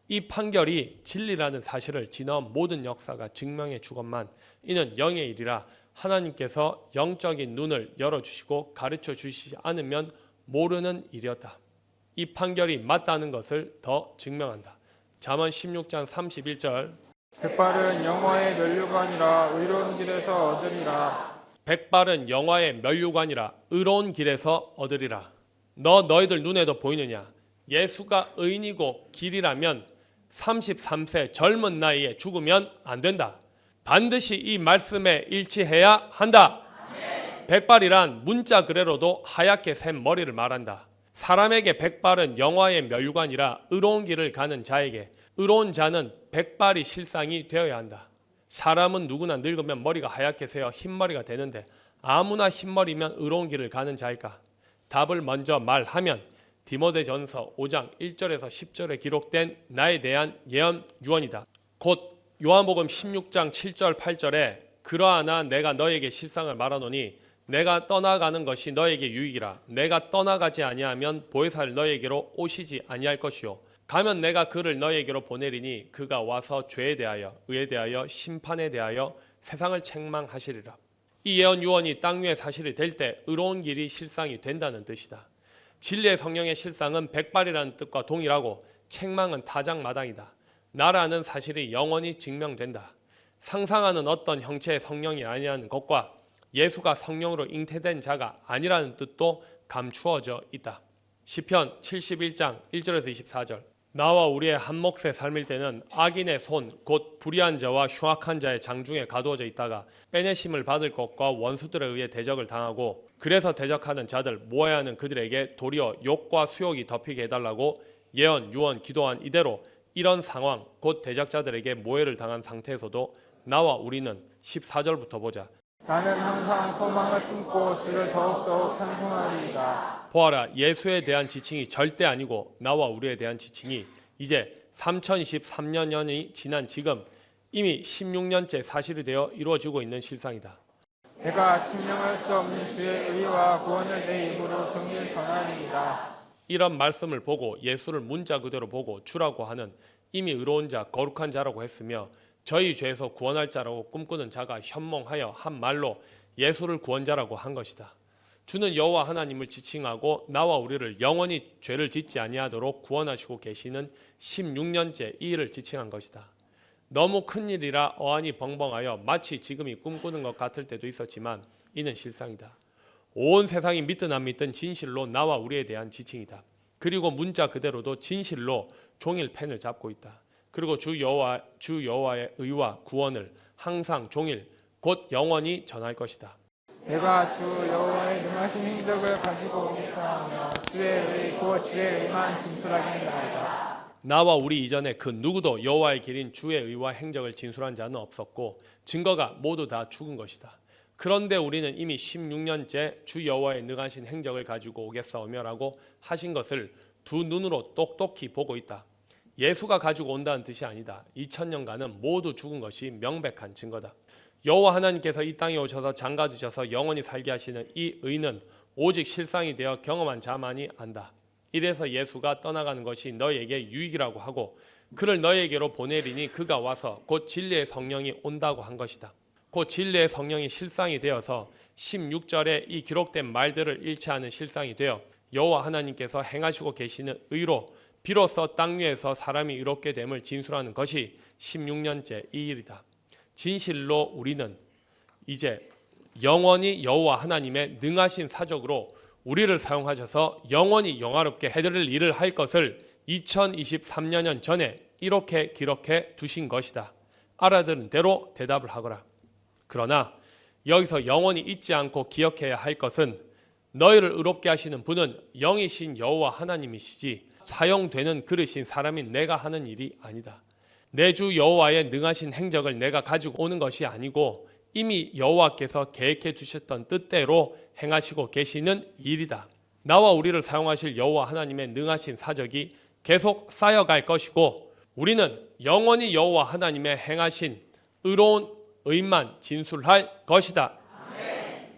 이 판결이 진리라는 사실을 지나온 모든 역사가 증명해 주건만 이는 영의 일이라 하나님께서 영적인 눈을 열어주시고 가르쳐 주시지 않으면 모르는 일이었다. 이 판결이 맞다는 것을 더 증명한다. 잠언 16장 31절. 백발은 영화의 면류관이라 의로운 길에서 얻으리라. 백발은 영화의 면류관이라 의로운 길에서 얻으리라. 너희들 눈에도 보이느냐? 예수가 의인이고 길이라면 33세 젊은 나이에 죽으면 안 된다. 반드시 이 말씀에 일치해야 한다. 백발이란 문자 그래로도 하얗게 샌 머리를 말한다. 사람에게 백발은 영화의 면류관이라 의로운 길을 가는 자에게 의로운 자는 백발이 실상이 되어야 한다. 사람은 누구나 늙으면 머리가 하얗게 새어 흰머리가 되는데 아무나 흰머리면 의로운 길을 가는 자일까? 답을 먼저 말하면 디모데전서 5장 1절에서 10절에 기록된 나에 대한 예언 유언이다. 곧 요한복음 16장 7절 8절에 그러하나 내가 너에게 실상을 말하노니 내가 떠나가는 것이 너에게 유익이라. 내가 떠나가지 아니하면 보혜사를 너에게로 오시지 아니할 것이요 가면 내가 그를 너에게로 보내리니 그가 와서 죄에 대하여 의에 대하여 심판에 대하여 세상을 책망하시리라. 이 예언 유언이 땅 위에 사실이 될 때 의로운 길이 실상이 된다는 뜻이다. 진리의 성령의 실상은 백발이라는 뜻과 동일하고 책망은 타작마당이다. 나라는 사실이 영원히 증명된다. 상상하는 어떤 형체의 성령이 아니라는 것과 예수가 성령으로 잉태된 자가 아니라는 뜻도 감추어져 있다. 시편 71장 1절에서 24절. 나와 우리의 한 몫의 삶일 때는 악인의 손 곧 불의한 자와 흉악한 자의 장중에 가두어져 있다가 빼내심을 받을 것과 원수들에 의해 대적을 당하고 그래서 대적하는 자들 모아야 하는 그들에게 도리어 욕과 수욕이 덮이게 해달라고 예언 유언 기도한 이대로 이런 상황 곧 대적자들에게 모해를 당한 상태에서도 나와 우리는 14절부터 보자. 나는 항상 소망을 품고 주를 더욱더욱 찬송하리이다. 보아라, 예수에 대한 지칭이 절대 아니고 나와 우리에 대한 지칭이 이제 3023년이 지난 지금 이미 16년째 사실이 되어 이루어지고 있는 실상이다. 내가 증명할 수 없는 주의 의와 구원을 내 입으로 종일 전하리이다. 이런 말씀을 보고 예수를 문자 그대로 보고 주라고 하는 이미 의로운 자, 거룩한 자라고 했으며 저희 죄에서 구원할 자라고 꿈꾸는 자가 현몽하여 한 말로 예수를 구원자라고 한 것이다. 주는 여호와 하나님을 지칭하고 나와 우리를 영원히 죄를 짓지 아니하도록 구원하시고 계시는 16년째 이 일을 지칭한 것이다. 너무 큰 일이라 어안이 벙벙하여 마치 지금이 꿈꾸는 것 같을 때도 있었지만 이는 실상이다. 온 세상이 믿든 안 믿든 진실로 나와 우리에 대한 지칭이다. 그리고 문자 그대로도 진실로 종일 펜을 잡고 있다. 그리고 주 여호와의 의와 구원을 항상 종일 곧 영원히 전할 것이다. 내가 주 여호와의 능하신 행적을 가지고 오겠사오며 주의 의 곧 주의 의만 진술하겠나이다. 나와 우리 이전에 그 누구도 여호와의 길인 주의 의와 행적을 진술한 자는 없었고 증거가 모두 다 죽은 것이다. 그런데 우리는 이미 16년째 주 여호와의 능하신 행적을 가지고 오겠사오며라고 하신 것을 두 눈으로 똑똑히 보고 있다. 예수가 가지고 온다는 뜻이 아니다. 2000년간은 모두 죽은 것이 명백한 증거다. 여호와 하나님께서 이 땅에 오셔서 장가드셔서 영원히 살게 하시는 이 의는 오직 실상이 되어 경험한 자만이 안다. 이래서 예수가 떠나가는 것이 너에게 유익이라고 하고 그를 너에게로 보내리니 그가 와서 곧 진리의 성령이 온다고 한 것이다. 곧 진리의 성령이 실상이 되어서 16절에 이 기록된 말들을 일치하는 실상이 되어 여호와 하나님께서 행하시고 계시는 의로 비로소 땅 위에서 사람이 의롭게 됨을 진술하는 것이 16년째 이 일이다. 진실로 우리는 이제 영원히 여호와 하나님의 능하신 사적으로 우리를 사용하셔서 영원히 영화롭게 해드릴 일을 할 것을 2023년 전에 이렇게 기록해 두신 것이다. 알아들은 대로 대답을 하거라. 그러나 여기서 영원히 잊지 않고 기억해야 할 것은 너희를 의롭게 하시는 분은 영이신 여호와 하나님이시지 사용되는 그릇인 사람인 내가 하는 일이 아니다. 내 주 여호와의 능하신 행적을 내가 가지고 오는 것이 아니고 이미 여호와께서 계획해 두셨던 뜻대로 행하시고 계시는 일이다. 나와 우리를 사용하실 여호와 하나님의 능하신 사적이 계속 쌓여갈 것이고 우리는 영원히 여호와 하나님의 행하신 의로운 의만 진술할 것이다.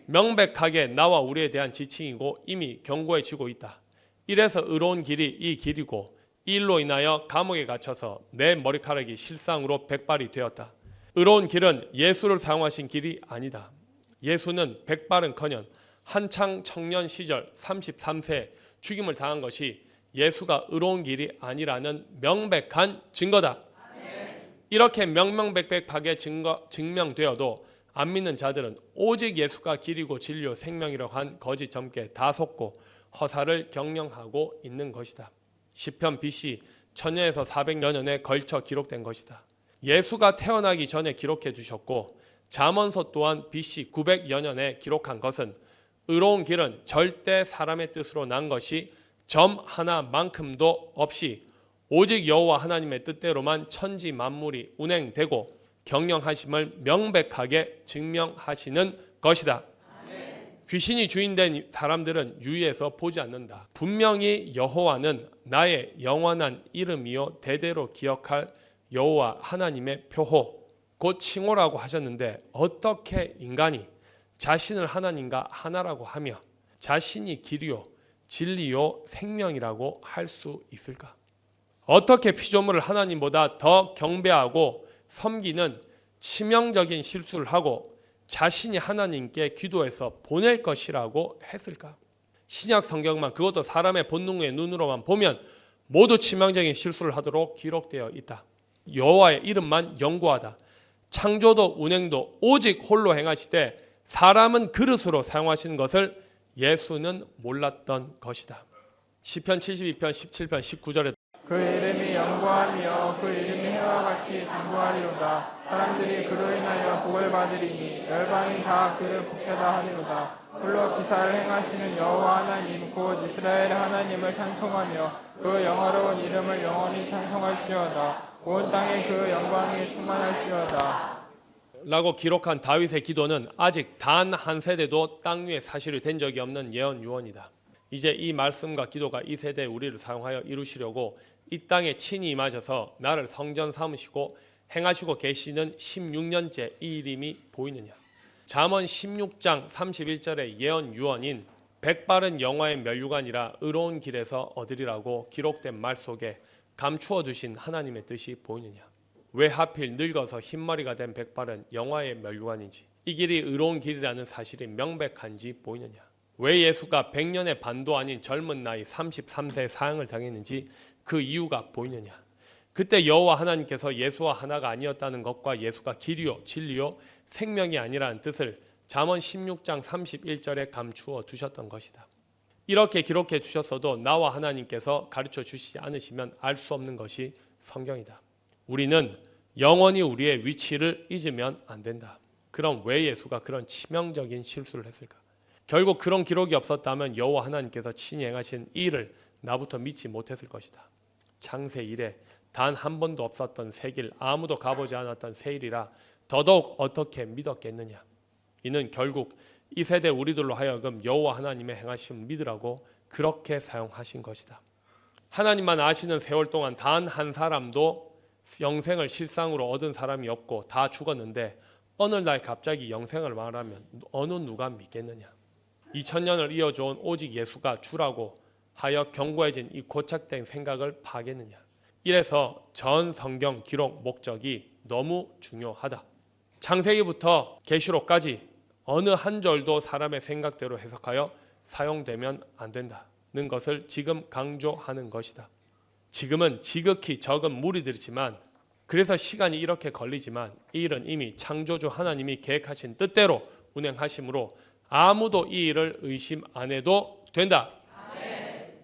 명백하게 나와 우리에 대한 지칭이고 이미 경고해지고 있다. 이래서 의로운 길이 이 길이고 이 일로 인하여 감옥에 갇혀서 내 머리카락이 실상으로 백발이 되었다. 의로운 길은 예수를 사용하신 길이 아니다. 예수는 백발은커녕 한창 청년 시절 33세에 죽임을 당한 것이 예수가 의로운 길이 아니라는 명백한 증거다. 이렇게 명명백백하게 증명되어도 안 믿는 자들은 오직 예수가 길이고 진리요 생명이라고 한 거짓 점괘 다 속고 허사를 경영하고 있는 것이다. 시편 BC 1000년에서 400여 년에 걸쳐 기록된 것이다. 예수가 태어나기 전에 기록해 두셨고 잠언서 또한 BC 900여 년에 기록한 것은 의로운 길은 절대 사람의 뜻으로 난 것이 점 하나만큼도 없이 오직 여호와 하나님의 뜻대로만 천지 만물이 운행되고 경영하심을 명백하게 증명하시는 것이다. 귀신이 주인된 사람들은 유의해서 보지 않는다. 분명히 여호와는 나의 영원한 이름이요 대대로 기억할 여호와 하나님의 표호 곧 칭호라고 하셨는데 어떻게 인간이 자신을 하나님과 하나라고 하며 자신이 길이요 진리요 생명이라고 할 수 있을까? 어떻게 피조물을 하나님보다 더 경배하고 섬기는 치명적인 실수를 하고 자신이 하나님께 기도해서 보낼 것이라고 했을까? 신약 성경만 그것도 사람의 본능의 눈으로만 보면 모두 치명적인 실수를 하도록 기록되어 있다. 여호와의 이름만 영구하다. 창조도 운행도 오직 홀로 행하시되 사람은 그릇으로 사용하시는 것을 예수는 몰랐던 것이다. 시편 72편 17편 19절에 그 이름이 영구하며 그 이름이 해와 같이 장구하리로다. 사람들이 그로 인하여 복을 받으리니 열방이 다 그를 복되다 하리로다. 홀로 기사를 행하시는 여호와 하나님 곧 이스라엘 하나님을 찬송하며 그 영화로운 이름을 영원히 찬송할지어다. 온 땅에 그 영광이 충만할지어다. 라고 기록한 다윗의 기도는 아직 단 한 세대도 땅 위에 사실이 된 적이 없는 예언 유언이다. 이제 이 말씀과 기도가 이 세대의 우리를 사용하여 이루시려고 이 땅에 친히 임하셔서 나를 성전 삼으시고 행하시고 계시는 16년째 이 일임이 보이느냐. 잠언 16장 31절의 예언 유언인 백발은 영화의 면류관이라 의로운 길에서 얻으리라고 기록된 말 속에 감추어 두신 하나님의 뜻이 보이느냐. 왜 하필 늙어서 흰머리가 된 백발은 영화의 면류관인지, 이 길이 의로운 길이라는 사실이 명백한지 보이느냐. 왜 예수가 100년의 반도 아닌 젊은 나이 33세에 사형을 당했는지 그 이유가 보이느냐. 그때 여호와 하나님께서 예수와 하나가 아니었다는 것과 예수가 길이요 진리요 생명이 아니라는 뜻을 잠언 16장 31절에 감추어 두셨던 것이다. 이렇게 기록해 두셨어도 나와 하나님께서 가르쳐 주시지 않으시면 알 수 없는 것이 성경이다. 우리는 영원히 우리의 위치를 잊으면 안 된다. 그럼 왜 예수가 그런 치명적인 실수를 했을까? 결국 그런 기록이 없었다면 여호와 하나님께서 친히 행하신 이 일을 나부터 믿지 못했을 것이다. 창세 이래 단 한 번도 없었던 새 길, 아무도 가보지 않았던 새 일이라 더더욱 어떻게 믿었겠느냐. 이는 결국 이 세대 우리들로 하여금 여호와 하나님의 행하심을 믿으라고 그렇게 사용하신 것이다. 하나님만 아시는 세월 동안 단 한 사람도 영생을 실상으로 얻은 사람이 없고 다 죽었는데 어느 날 갑자기 영생을 말하면 어느 누가 믿겠느냐. 2000년을 이어져온 오직 예수가 주라고 하여 견고해진 이 고착된 생각을 파겠느냐. 이래서 전 성경 기록 목적이 너무 중요하다. 창세기부터 계시록까지 어느 한 절도 사람의 생각대로 해석하여 사용되면 안 된다는 것을 지금 강조하는 것이다. 지금은 지극히 적은 무리들이지만, 그래서 시간이 이렇게 걸리지만 이 일은 이미 창조주 하나님이 계획하신 뜻대로 운행하심으로 아무도 이 일을 의심 안 해도 된다.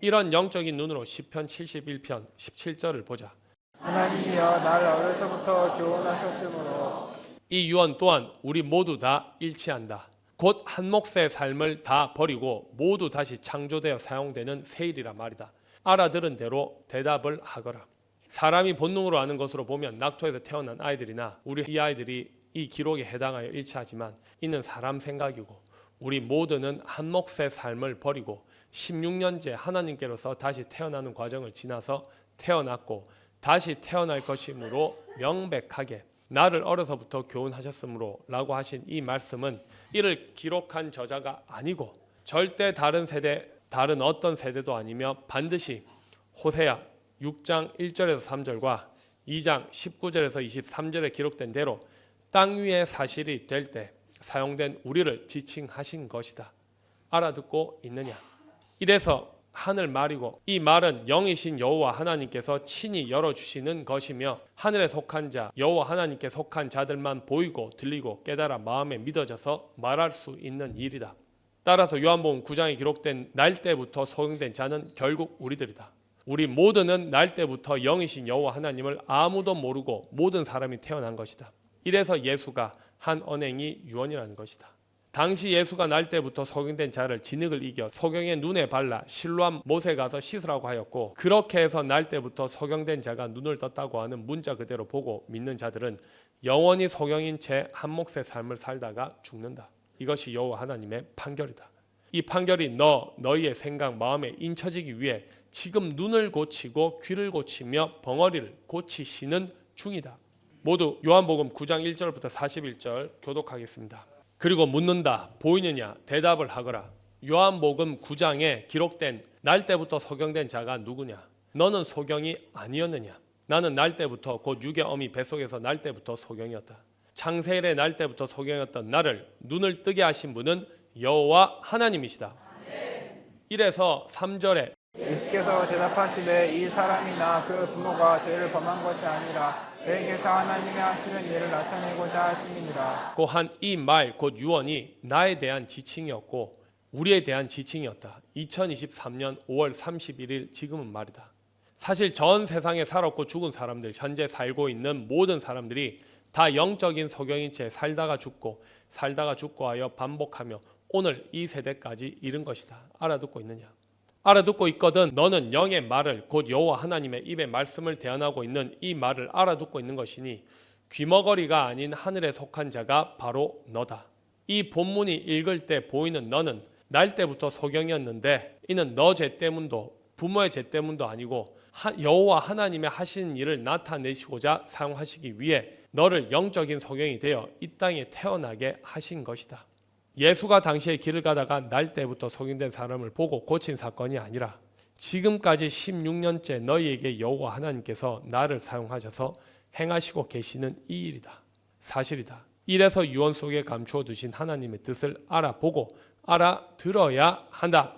이런 영적인 눈으로 시편 71편 17절을 보자. 하나님이여 나를 어려서부터 교훈하셨으므로 이 유언 또한 우리 모두 다 일치한다. 곧 한 몫의 삶을 다 버리고 모두 다시 창조되어 사용되는 새 일이라 말이다. 알아들은 대로 대답을 하거라. 사람이 본능으로 아는 것으로 보면 낙토에서 태어난 아이들이나 우리 이 아이들이 이 기록에 해당하여 일치하지만 이는 사람 생각이고, 우리 모두는 한 몫의 삶을 버리고 16년째 하나님께로서 다시 태어나는 과정을 지나서 태어났고 다시 태어날 것이므로 명백하게 나를 어려서부터 교훈하셨으므로 라고 하신 이 말씀은 이를 기록한 저자가 아니고 절대 다른 세대, 다른 어떤 세대도 아니며 반드시 호세아 6장 1절에서 3절과 2장 19절에서 23절에 기록된 대로 땅 위의 사실이 될 때 사용된 우리를 지칭하신 것이다. 알아듣고 있느냐? 이래서 하늘 말이고 이 말은 영이신 여호와 하나님께서 친히 열어주시는 것이며 하늘에 속한 자, 여호와 하나님께 속한 자들만 보이고 들리고 깨달아 마음에 믿어져서 말할 수 있는 일이다. 따라서 요한복음 9장에 기록된 날 때부터 소경된 자는 결국 우리들이다. 우리 모두는 날 때부터 영이신 여호와 하나님을 아무도 모르고 모든 사람이 태어난 것이다. 이래서 예수가 한 언행이 유언이라는 것이다. 당시 예수가 날 때부터 소경된 자를 진흙을 이겨 소경의 눈에 발라 실로암 못에 가서 씻으라고 하였고, 그렇게 해서 날 때부터 소경된 자가 눈을 떴다고 하는 문자 그대로 보고 믿는 자들은 영원히 소경인 채 한 몫의 삶을 살다가 죽는다. 이것이 여호와 하나님의 판결이다. 이 판결이 너희의 생각 마음에 인쳐지기 위해 지금 눈을 고치고 귀를 고치며 벙어리를 고치시는 중이다. 모두 요한복음 9장 1절부터 41절 교독하겠습니다. 그리고 묻는다. 보이느냐? 대답을 하거라. 요한복음 9장에 기록된 날 때부터 소경된 자가 누구냐? 너는 소경이 아니었느냐? 나는 날 때부터 곧 육의 어미 뱃속에서 날 때부터 소경이었다. 창세일의 날 때부터 소경이었던 나를 눈을 뜨게 하신 분은 여호와 하나님이시다. 이래서 3절에 예수께서 대답하시되 이 사람이나 그 부모가 죄를 범한 것이 아니라 너희께서 하나님의 하시는 일을 나타내고자 하심이니라. 고한 이 말 곧 유언이 나에 대한 지칭이었고 우리에 대한 지칭이었다. 2023년 5월 31일 지금은 말이다. 사실 전 세상에 살았고 죽은 사람들, 현재 살고 있는 모든 사람들이 다 영적인 소경인 채 살다가 죽고 하여 반복하며 오늘 이 세대까지 이른 것이다. 알아듣고 있느냐? 알아듣고 있거든 너는 영의 말을 곧 여호와 하나님의 입의 말씀을 대언하고 있는 이 말을 알아듣고 있는 것이니 귀머거리가 아닌 하늘에 속한 자가 바로 너다. 이 본문이 읽을 때 보이는 너는 날 때부터 소경이었는데 이는 너 죄 때문도 부모의 죄 때문도 아니고 여호와 하나님의 하시는 일을 나타내시고자 사용하시기 위해 너를 영적인 소경이 되어 이 땅에 태어나게 하신 것이다. 예수가 당시에 길을 가다가 날 때부터 소경된 사람을 보고 고친 사건이 아니라 지금까지 16년째 너희에게 여호와 하나님께서 나를 사용하셔서 행하시고 계시는 이 일이다. 사실이다. 이래서 유언 속에 감추어 두신 하나님의 뜻을 알아보고 알아들어야 한다.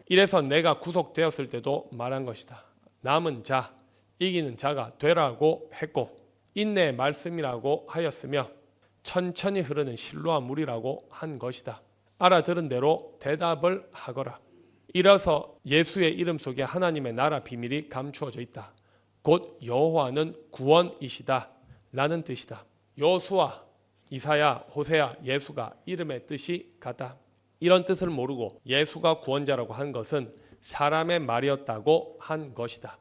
이래서 내가 구속되었을 때도 말한 것이다. 남은 자, 이기는 자가 되라고 했고 인내의 말씀이라고 하였으며 천천히 흐르는 실로와 물이라고 한 것이다. 알아들은 대로 대답을 하거라. 이래서 예수의 이름 속에 하나님의 나라 비밀이 감추어져 있다. 곧 여호와는 구원이시다 라는 뜻이다. 여호수아, 이사야, 호세아, 예수가 이름의 뜻이 같다. 이런 뜻을 모르고 예수가 구원자라고 한 것은 사람의 말이었다고 한 것이다.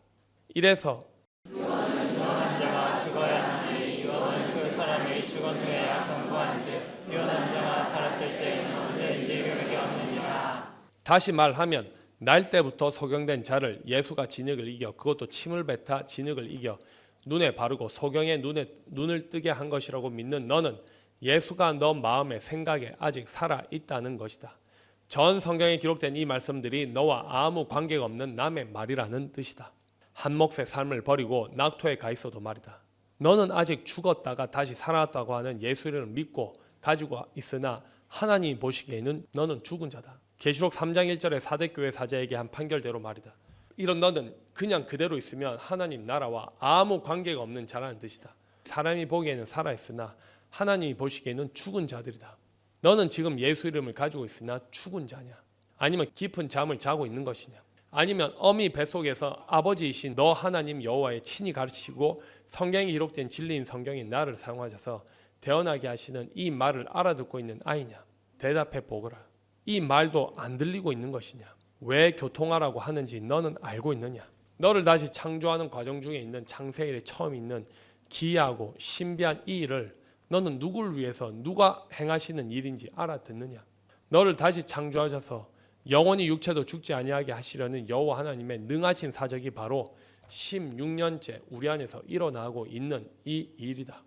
이래서 유언한 자가 죽어야 하니 유언은 그 사람이 죽은 후에야 경고한즉 유언한 자가 살았을 때에는 언제인지 효력이 없느니라. 다시 말하면 날 때부터 소경된 자를 예수가 진흙을 이겨 그것도 침을 뱉어 진흙을 이겨 눈에 바르고 소경의 눈을 뜨게 한 것이라고 믿는 너는 예수가 너 마음의 생각에 아직 살아 있다는 것이다. 전 성경에 기록된 이 말씀들이 너와 아무 관계가 없는 남의 말이라는 뜻이다. 한 몫의 삶을 버리고 낙토에 가 있어도 말이다. 너는 아직 죽었다가 다시 살아났다고 하는 예수 이름을 믿고 가지고 있으나 하나님이 보시기에는 너는 죽은 자다. 계시록 3장 1절에 사대교회 사자에게 한 판결대로 말이다. 이런 너는 그냥 그대로 있으면 하나님 나라와 아무 관계가 없는 자라는 뜻이다. 사람이 보기에는 살아있으나 하나님이 보시기에는 죽은 자들이다. 너는 지금 예수 이름을 가지고 있으나 죽은 자냐? 아니면 깊은 잠을 자고 있는 것이냐? 아니면 어미 뱃속에서 아버지이신 너 하나님 여호와의 친히 가르치고 성경에 기록된 진리인 성경인 나를 사용하셔서 태어나게 하시는 이 말을 알아듣고 있는 아이냐? 대답해 보거라. 이 말도 안 들리고 있는 것이냐? 왜 교통하라고 하는지 너는 알고 있느냐? 너를 다시 창조하는 과정 중에 있는 창세일에 처음 있는 기이하고 신비한 이 일을 너는 누구를 위해서 누가 행하시는 일인지 알아듣느냐? 너를 다시 창조하셔서 영원히 육체도 죽지 아니하게 하시려는 여호와 하나님의 능하신 사적이 바로 16년째 우리 안에서 일어나고 있는 이 일이다.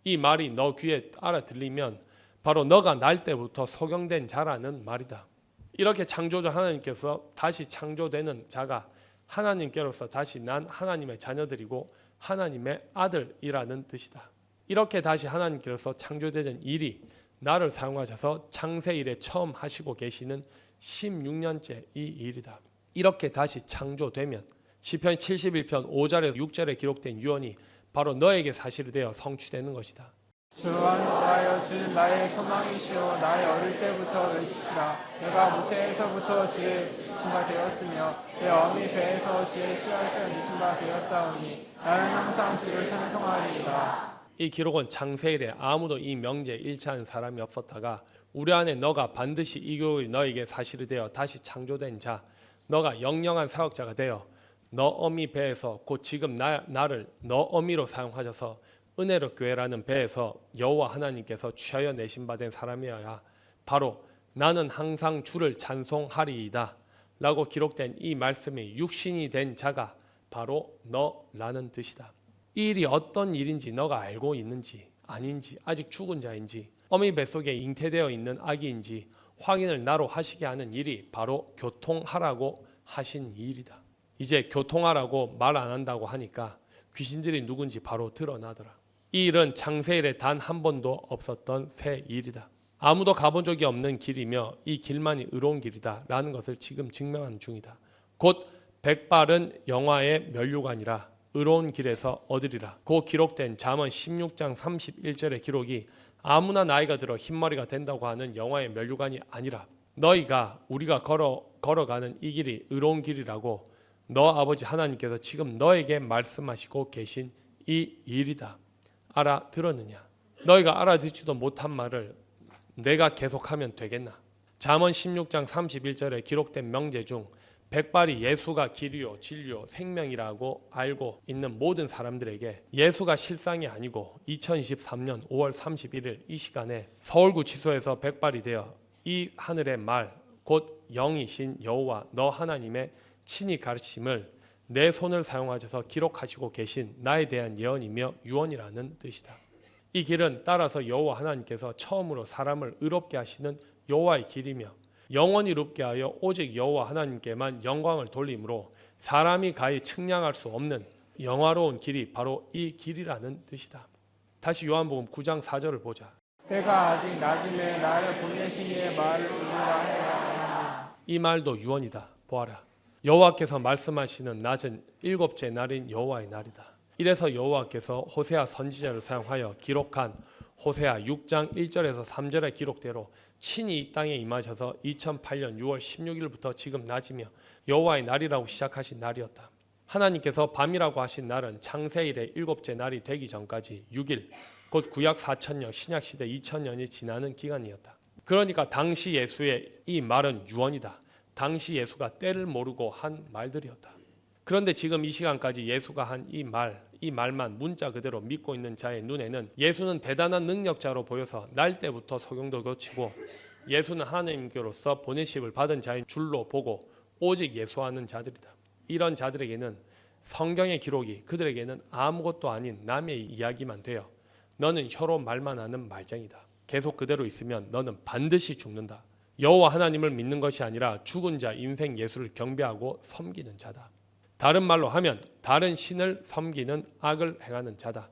이 말이 너 귀에 알아들리면 바로 너가 날 때부터 소경된 자라는 말이다. 이렇게 창조주 하나님께서 다시 창조되는 자가 하나님께로서 다시 난 하나님의 자녀들이고 하나님의 아들이라는 뜻이다. 이렇게 다시 하나님께로서 창조되는 일이 나를 사용하셔서 창세일에 처음 하시고 계시는 16년째 이 일이다. 이렇게 다시 창조되면 시편 71편 5절에서 6절에 기록된 유언이 바로 너에게 사실이 되어 성취되는 것이다. 주와 노하여 주는 나의 소망이시오 나의 어릴 때부터 외치시라 내가 모태에서부터 주의 신바 되었으며 내 어미 배에서 주의 씨앗을 내신 바 되었사오니 나는 항상 주를 찬송하리이다. 이 기록은 창세일에 아무도 이 명제에 일치하는 사람이 없었다가 우리 안에 너가 반드시 이 기록이 너에게 사실이 되어 다시 창조된 자, 너가 영영한 사역자가 되어 너 어미 배에서 곧 지금 나를 너 어미로 사용하셔서 은혜로 교회라는 배에서 여호와 하나님께서 취하여 내신 바 된 사람이어야 바로 나는 항상 주를 찬송하리이다 라고 기록된 이 말씀이 육신이 된 자가 바로 너라는 뜻이다. 이 일이 어떤 일인지 너가 알고 있는지 아닌지 아직 죽은 자인지 어미 뱃속에 잉태되어 있는 아기인지 확인을 나로 하시게 하는 일이 바로 교통하라고 하신 일이다. 이제 교통하라고 말 안 한다고 하니까 귀신들이 누군지 바로 드러나더라. 이 일은 창세일에 단 한 번도 없었던 새 일이다. 아무도 가본 적이 없는 길이며 이 길만이 의로운 길이다 라는 것을 지금 증명하는 중이다. 곧 백발은 영화의 면류관이라 의로운 길에서 얻으리라. 고 기록된 잠언 16장 31절의 기록이 아무나 나이가 들어 흰머리가 된다고 하는 영화의 면류관이 아니라 우리가 걸어가는 이 길이 의로운 길이라고 너 아버지 하나님께서 지금 너에게 말씀하시고 계신 이 일이다. 알아들었느냐? 너희가 알아듣지도 못한 말을 내가 계속하면 되겠나? 잠언 16장 31절에 기록된 명제 중 백발이 예수가 길이요 진리요 생명이라고 알고 있는 모든 사람들에게 예수가 실상이 아니고 2023년 5월 31일 이 시간에 서울구치소에서 백발이 되어 이 하늘의 말 곧 영이신 여호와 너 하나님의 친히 가르침을 내 손을 사용하셔서 기록하시고 계신 나에 대한 예언이며 유언이라는 뜻이다. 이 길은 따라서 여호와 하나님께서 처음으로 사람을 의롭게 하시는 여호와의 길이며 영원히 의롭게 하여 오직 여호와 하나님께만 영광을 돌림으로 사람이 가히 측량할 수 없는 영화로운 길이 바로 이 길이라는 뜻이다. 다시 요한복음 9장 4절을 보자. 때가 아직 낮음에 나를 보내신 이의 말을 의뢰라 하라. 이 말도 유언이다. 보아라. 여호와께서 말씀하시는 낮은 일곱째 날인 여호와의 날이다. 이래서 여호와께서 호세아 선지자를 사용하여 기록한 호세아 6장 1절에서 3절의 기록대로 친히 이 땅에 임하셔서 2008년 6월 16일부터 지금 낮이며 여호와의 날이라고 시작하신 날이었다. 하나님께서 밤이라고 하신 날은 창세일의 일곱째 날이 되기 전까지 6일, 곧 구약 4천년, 신약시대 2000년이 지나는 기간이었다. 그러니까 당시 예수의 이 말은 유언이다. 당시 예수가 때를 모르고 한 말들이었다. 그런데 지금 이 시간까지 예수가 한 이 말만 문자 그대로 믿고 있는 자의 눈에는 예수는 대단한 능력자로 보여서 날 때부터 소경도 고치고 예수는 하나님께로서 보내심을 받은 자인 줄로 보고 오직 예수하는 자들이다. 이런 자들에게는 성경의 기록이 그들에게는 아무것도 아닌 남의 이야기만 되어 너는 혀로 말만 하는 말쟁이다. 계속 그대로 있으면 너는 반드시 죽는다. 여호와 하나님을 믿는 것이 아니라 죽은 자 인생 예수를 경배하고 섬기는 자다. 다른 말로 하면 다른 신을 섬기는 악을 행하는 자다.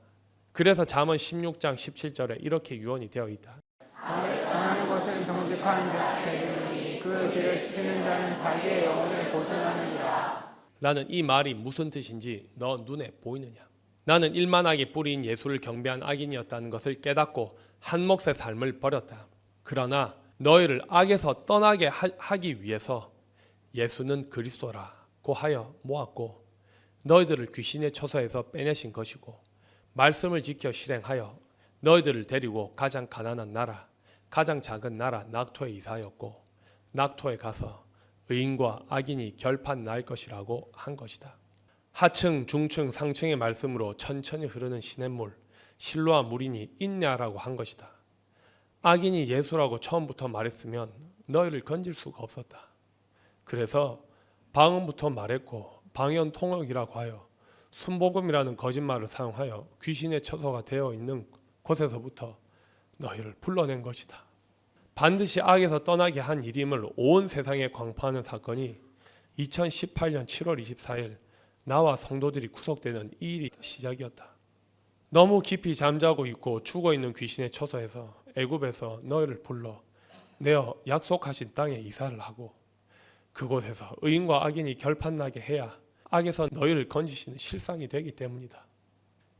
그래서 잠언 16장 17절에 이렇게 유언이 되어 있다. 정하는 것은 정직한 대리니 그 길을 지키는 자는 자기의 영혼을 보존하느니라. 라는 이 말이 무슨 뜻인지 너 눈에 보이느냐? 나는 일만하게 뿌리인 예수를 경배한 악인이었다는 것을 깨닫고 한 몫의 삶을 버렸다. 그러나 너희를 악에서 떠나게 하기 위해서 예수는 그리스도라고 하여 모았고 너희들을 귀신의 처소에서 빼내신 것이고 말씀을 지켜 실행하여 너희들을 데리고 가장 가난한 나라, 가장 작은 나라 낙토에 이사하였고 낙토에 가서 의인과 악인이 결판 날 것이라고 한 것이다. 하층, 중층, 상층의 말씀으로 천천히 흐르는 시냇물, 실로와 물이니 인내하라고 한 것이다. 악인이 예수라고 처음부터 말했으면 너희를 건질 수가 없었다. 그래서 방언부터 말했고 방언 통역이라고 하여 순복음이라는 거짓말을 사용하여 귀신의 처소가 되어 있는 곳에서부터 너희를 불러낸 것이다. 반드시 악에서 떠나게 한 일임을 온 세상에 광포하는 사건이 2018년 7월 24일 나와 성도들이 구속되는 이 일이 시작이었다. 너무 깊이 잠자고 있고 죽어 있는 귀신의 처소에서 애굽에서 너희를 불러 내어 약속하신 땅에 이사를 하고 그곳에서 의인과 악인이 결판나게 해야 악에서 너희를 건지시는 실상이 되기 때문이다.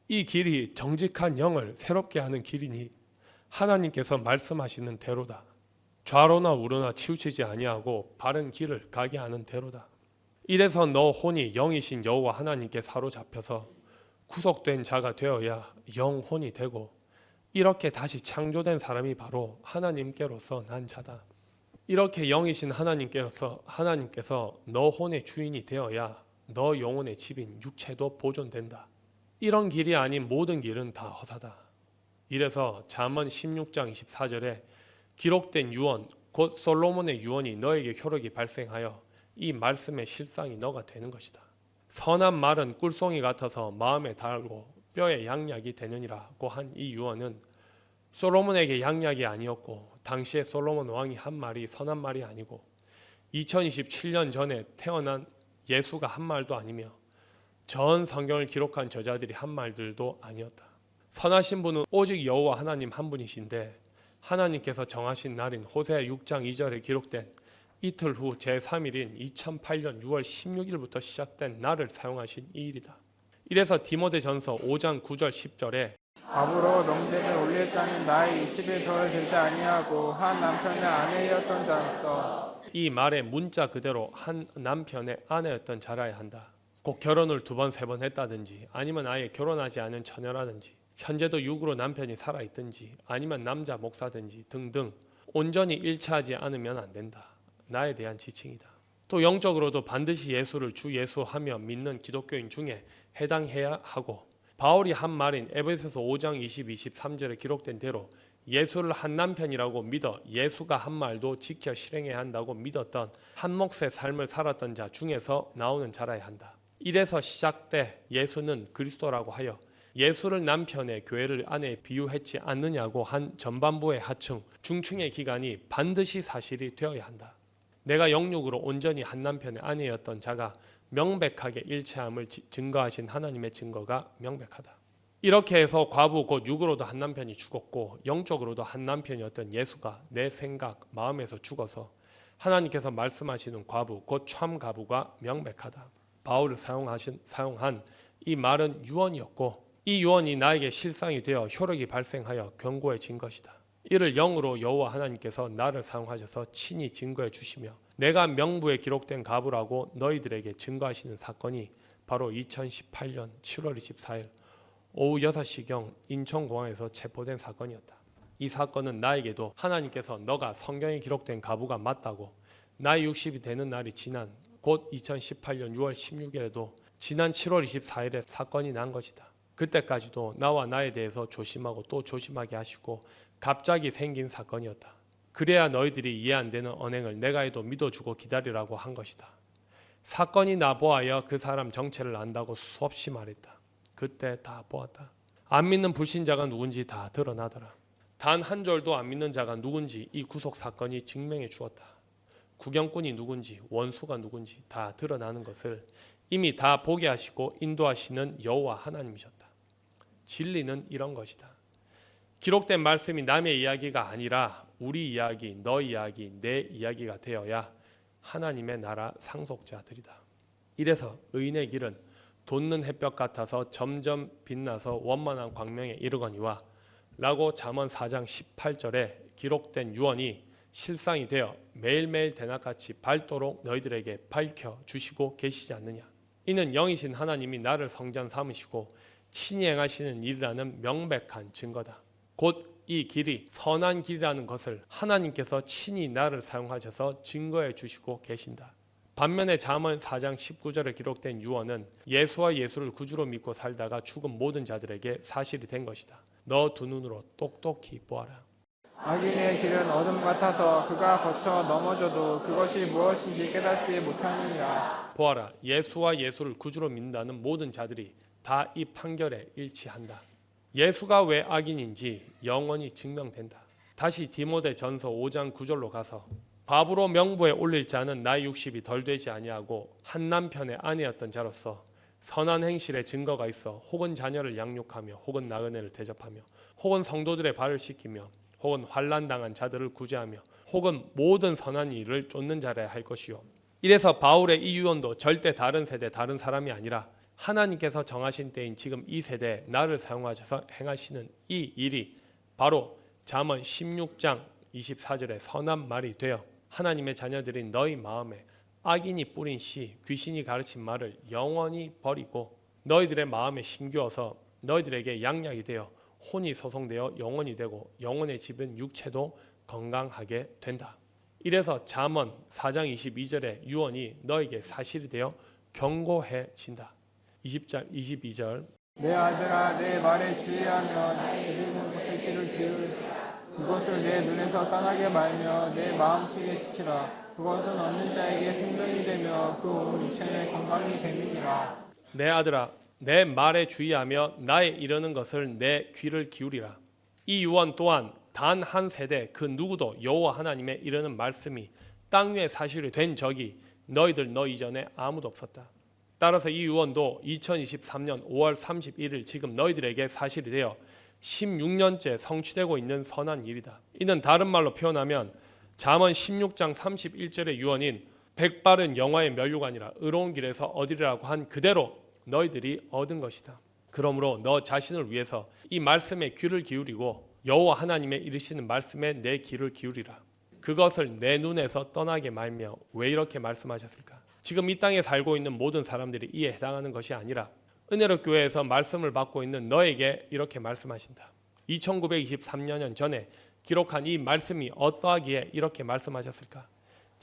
이 길이 정직한 영을 새롭게 하는 길이니 하나님께서 말씀하시는 대로다. 좌로나 우로나 치우치지 아니하고 바른 길을 가게 하는 대로다. 이래서 너 혼이 영이신 여호와 하나님께 사로잡혀서 구속된 자가 되어야 영혼이 되고 이렇게 다시 창조된 사람이 바로 하나님께로서 난 자다. 이렇게 영이신 하나님께서 너 혼의 주인이 되어야 너 영혼의 집인 육체도 보존된다. 이런 길이 아닌 모든 길은 다 허사다. 이래서 잠언 16장 24절에 기록된 유언 곧 솔로몬의 유언이 너에게 효력이 발생하여 이 말씀의 실상이 너가 되는 것이다. 선한 말은 꿀송이 같아서 마음에 달고 뼈에 양약이 되느니라고 한 이 유언은 솔로몬에게 양약이 아니었고 당시에 솔로몬 왕이 한 말이 선한 말이 아니고 2027년 전에 태어난 예수가 한 말도 아니며 전 성경을 기록한 저자들이 한 말들도 아니었다. 선하신 분은 오직 여호와 하나님 한 분이신데 하나님께서 정하신 날인 호세아 6장 2절에 기록된 이틀 후 제3일인 2008년 6월 16일부터 시작된 날을 사용하신 이 일이다. 이래서 디모데전서 5장 9절 10절에 밥으로 명제를 올릴 자는 나이 20일 덜 되지 아니하고 한 남편의 아내였던 자로서 이 말의 문자 그대로 한 남편의 아내였던 자라야 한다. 꼭 결혼을 2번, 3번 했다든지 아니면 아예 결혼하지 않은 처녀라든지 현재도 육으로 남편이 살아있든지 아니면 남자 목사든지 등등 온전히 일치하지 않으면 안 된다. 나에 대한 지칭이다. 또 영적으로도 반드시 예수를 주 예수하며 믿는 기독교인 중에 해당해야 하고, 바울이 한 말인 에베소서 5장 22, 23절에 기록된 대로 예수를 한 남편이라고 믿어 예수가 한 말도 지켜 실행해야 한다고 믿었던 한 몫의 삶을 살았던 자 중에서 나오는 자라야 한다. 이래서 시작돼 예수는 그리스도라고 하여 예수를 남편의 교회를 아내에 비유했지 않느냐고 한 전반부의 하층, 중층의 기간이 반드시 사실이 되어야 한다. 내가 영육으로 온전히 한 남편의 아내였던 자가 명백하게 일체함을 증거하신 하나님의 증거가 명백하다. 이렇게 해서 과부 곧 육으로도 한 남편이 죽었고 영적으로도 한 남편이었던 예수가 내 생각, 마음에서 죽어서 하나님께서 말씀하시는 과부 곧 참가부가 명백하다. 바울을 사용한 이 말은 유언이었고, 이 유언이 나에게 실상이 되어 효력이 발생하여 견고해진 것이다. 이를 영으로 여호와 하나님께서 나를 사용하셔서 친히 증거해 주시며 내가 명부에 기록된 가부라고 너희들에게 증거하시는 사건이 바로 2018년 7월 24일 오후 6시경 인천공항에서 체포된 사건이었다. 이 사건은 나에게도 하나님께서 너가 성경에 기록된 가부가 맞다고, 나이 60이 되는 날이 지난 곧 2018년 6월 16일에도 지난 7월 24일에 사건이 난 것이다. 그때까지도 나와 나에 대해서 조심하고 또 조심하게 하시고 갑자기 생긴 사건이었다. 그래야 너희들이 이해 안 되는 언행을 내가 해도 믿어주고 기다리라고 한 것이다. 사건이 나보아여 그 사람 정체를 안다고 수없이 말했다. 그때 다 보았다. 안 믿는 불신자가 누군지 다 드러나더라. 단 한 절도 안 믿는 자가 누군지 이 구속 사건이 증명해 주었다. 구경꾼이 누군지 원수가 누군지 다 드러나는 것을 이미 다 보게 하시고 인도하시는 여호와 하나님이셨다. 진리는 이런 것이다. 기록된 말씀이 남의 이야기가 아니라 우리 이야기, 너 이야기, 내 이야기가 되어야 하나님의 나라 상속자들이다. 이래서 의인의 길은 돋는 햇볕 같아서 점점 빛나서 원만한 광명에 이르거니와 라고 잠언 4장 18절에 기록된 유언이 실상이 되어 매일매일 대낮같이 밝도록 너희들에게 밝혀주시고 계시지 않느냐. 이는 영이신 하나님이 나를 성전 삼으시고 친히 행하시는 일이라는 명백한 증거다. 곧 이 길이 선한 길이라는 것을 하나님께서 친히 나를 사용하셔서 증거해 주시고 계신다. 반면에 잠언 4장 19절에 기록된 유언은 예수와 예수를 구주로 믿고 살다가 죽은 모든 자들에게 사실이 된 것이다. 너 두 눈으로 똑똑히 보아라. 악인의 길은 어둠 같아서 그가 거쳐 넘어져도 그것이 무엇인지 깨닫지 못하느니라. 보아라, 예수와 예수를 구주로 믿는다는 모든 자들이 다 이 판결에 일치한다. 예수가 왜 악인인지 영원히 증명된다. 다시 디모데전서 5장 9절로 가서 과부로 명부에 올릴 자는 나이 60이 덜 되지 아니하고 한 남편의 아내였던 자로서 선한 행실의 증거가 있어 혹은 자녀를 양육하며 혹은 나그네를 대접하며 혹은 성도들의 발을 씻기며 혹은 환난 당한 자들을 구제하며 혹은 모든 선한 일을 쫓는 자라야 할 것이요. 이래서 바울의 이 유언도 절대 다른 세대 다른 사람이 아니라 하나님께서 정하신 때인 지금 이 세대에 나를 사용하셔서 행하시는 이 일이 바로 잠언 16장 24절의 선한 말이 되어 하나님의 자녀들인 너희 마음에 악인이 뿌린 씨, 귀신이 가르친 말을 영원히 버리고 너희들의 마음에 심겨서 너희들에게 양약이 되어 혼이 소송되어 영원이 되고 영혼의 집은 육체도 건강하게 된다. 이래서 잠언 4장 22절의 유언이 너에게 사실이 되어 경고해진다. 22절 내 아들아 내 말에 주의하며 내 이르는 곳에 귀를 기울이라. 그것을 내 눈에서 떠나게 말며 내 마음속에 지키라. 그것은 얻는 자에게 생명이 되며 그 온 육체의 건강이 됨이니라. 내 아들아 내 말에 주의하며 나의 이르는 것을 내 귀를 기울이라. 이 유언 또한 단 한 세대 그 누구도 여호와 하나님의 이르는 말씀이 땅 위에 사실이 된 적이 너 이전에 아무도 없었다. 따라서 이 유언도 2023년 5월 31일 지금 너희들에게 사실이 되어 16년째 성취되고 있는 선한 일이다. 이는 다른 말로 표현하면 잠언 16장 31절의 유언인 백발은 영화의 면류관이라 의로운 길에서 얻으리라고 한 그대로 너희들이 얻은 것이다. 그러므로 너 자신을 위해서 이 말씀에 귀를 기울이고 여호와 하나님의 이르시는 말씀에 내 귀를 기울이라. 그것을 내 눈에서 떠나게 말며 왜 이렇게 말씀하셨을까? 지금 이 땅에 살고 있는 모든 사람들이 이에 해당하는 것이 아니라 은혜로 교회에서 말씀을 받고 있는 너에게 이렇게 말씀하신다. 2923년 전에 기록한 이 말씀이 어떠하기에 이렇게 말씀하셨을까?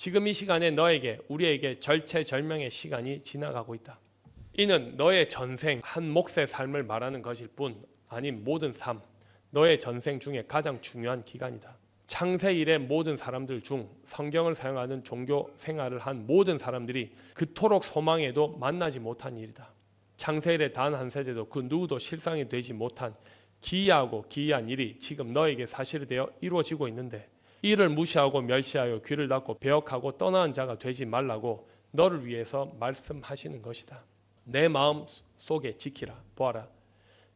지금 이 시간에 너에게 우리에게 절체절명의 시간이 지나가고 있다. 이는 너의 전생 한 몫의 삶을 말하는 것일 뿐 아닌 모든 삶, 너의 전생 중에 가장 중요한 기간이다. 창세 이래 모든 사람들 중 성경을 사용하는 종교 생활을 한 모든 사람들이 그토록 소망해도 만나지 못한 일이다. 창세 이래 단 한 세대도 그 누구도 실상이 되지 못한 기이하고 기이한 일이 지금 너에게 사실이 되어 이루어지고 있는데 이를 무시하고 멸시하여 귀를 닫고 배역하고 떠나는 자가 되지 말라고 너를 위해서 말씀하시는 것이다. 내 마음 속에 지키라 보아라.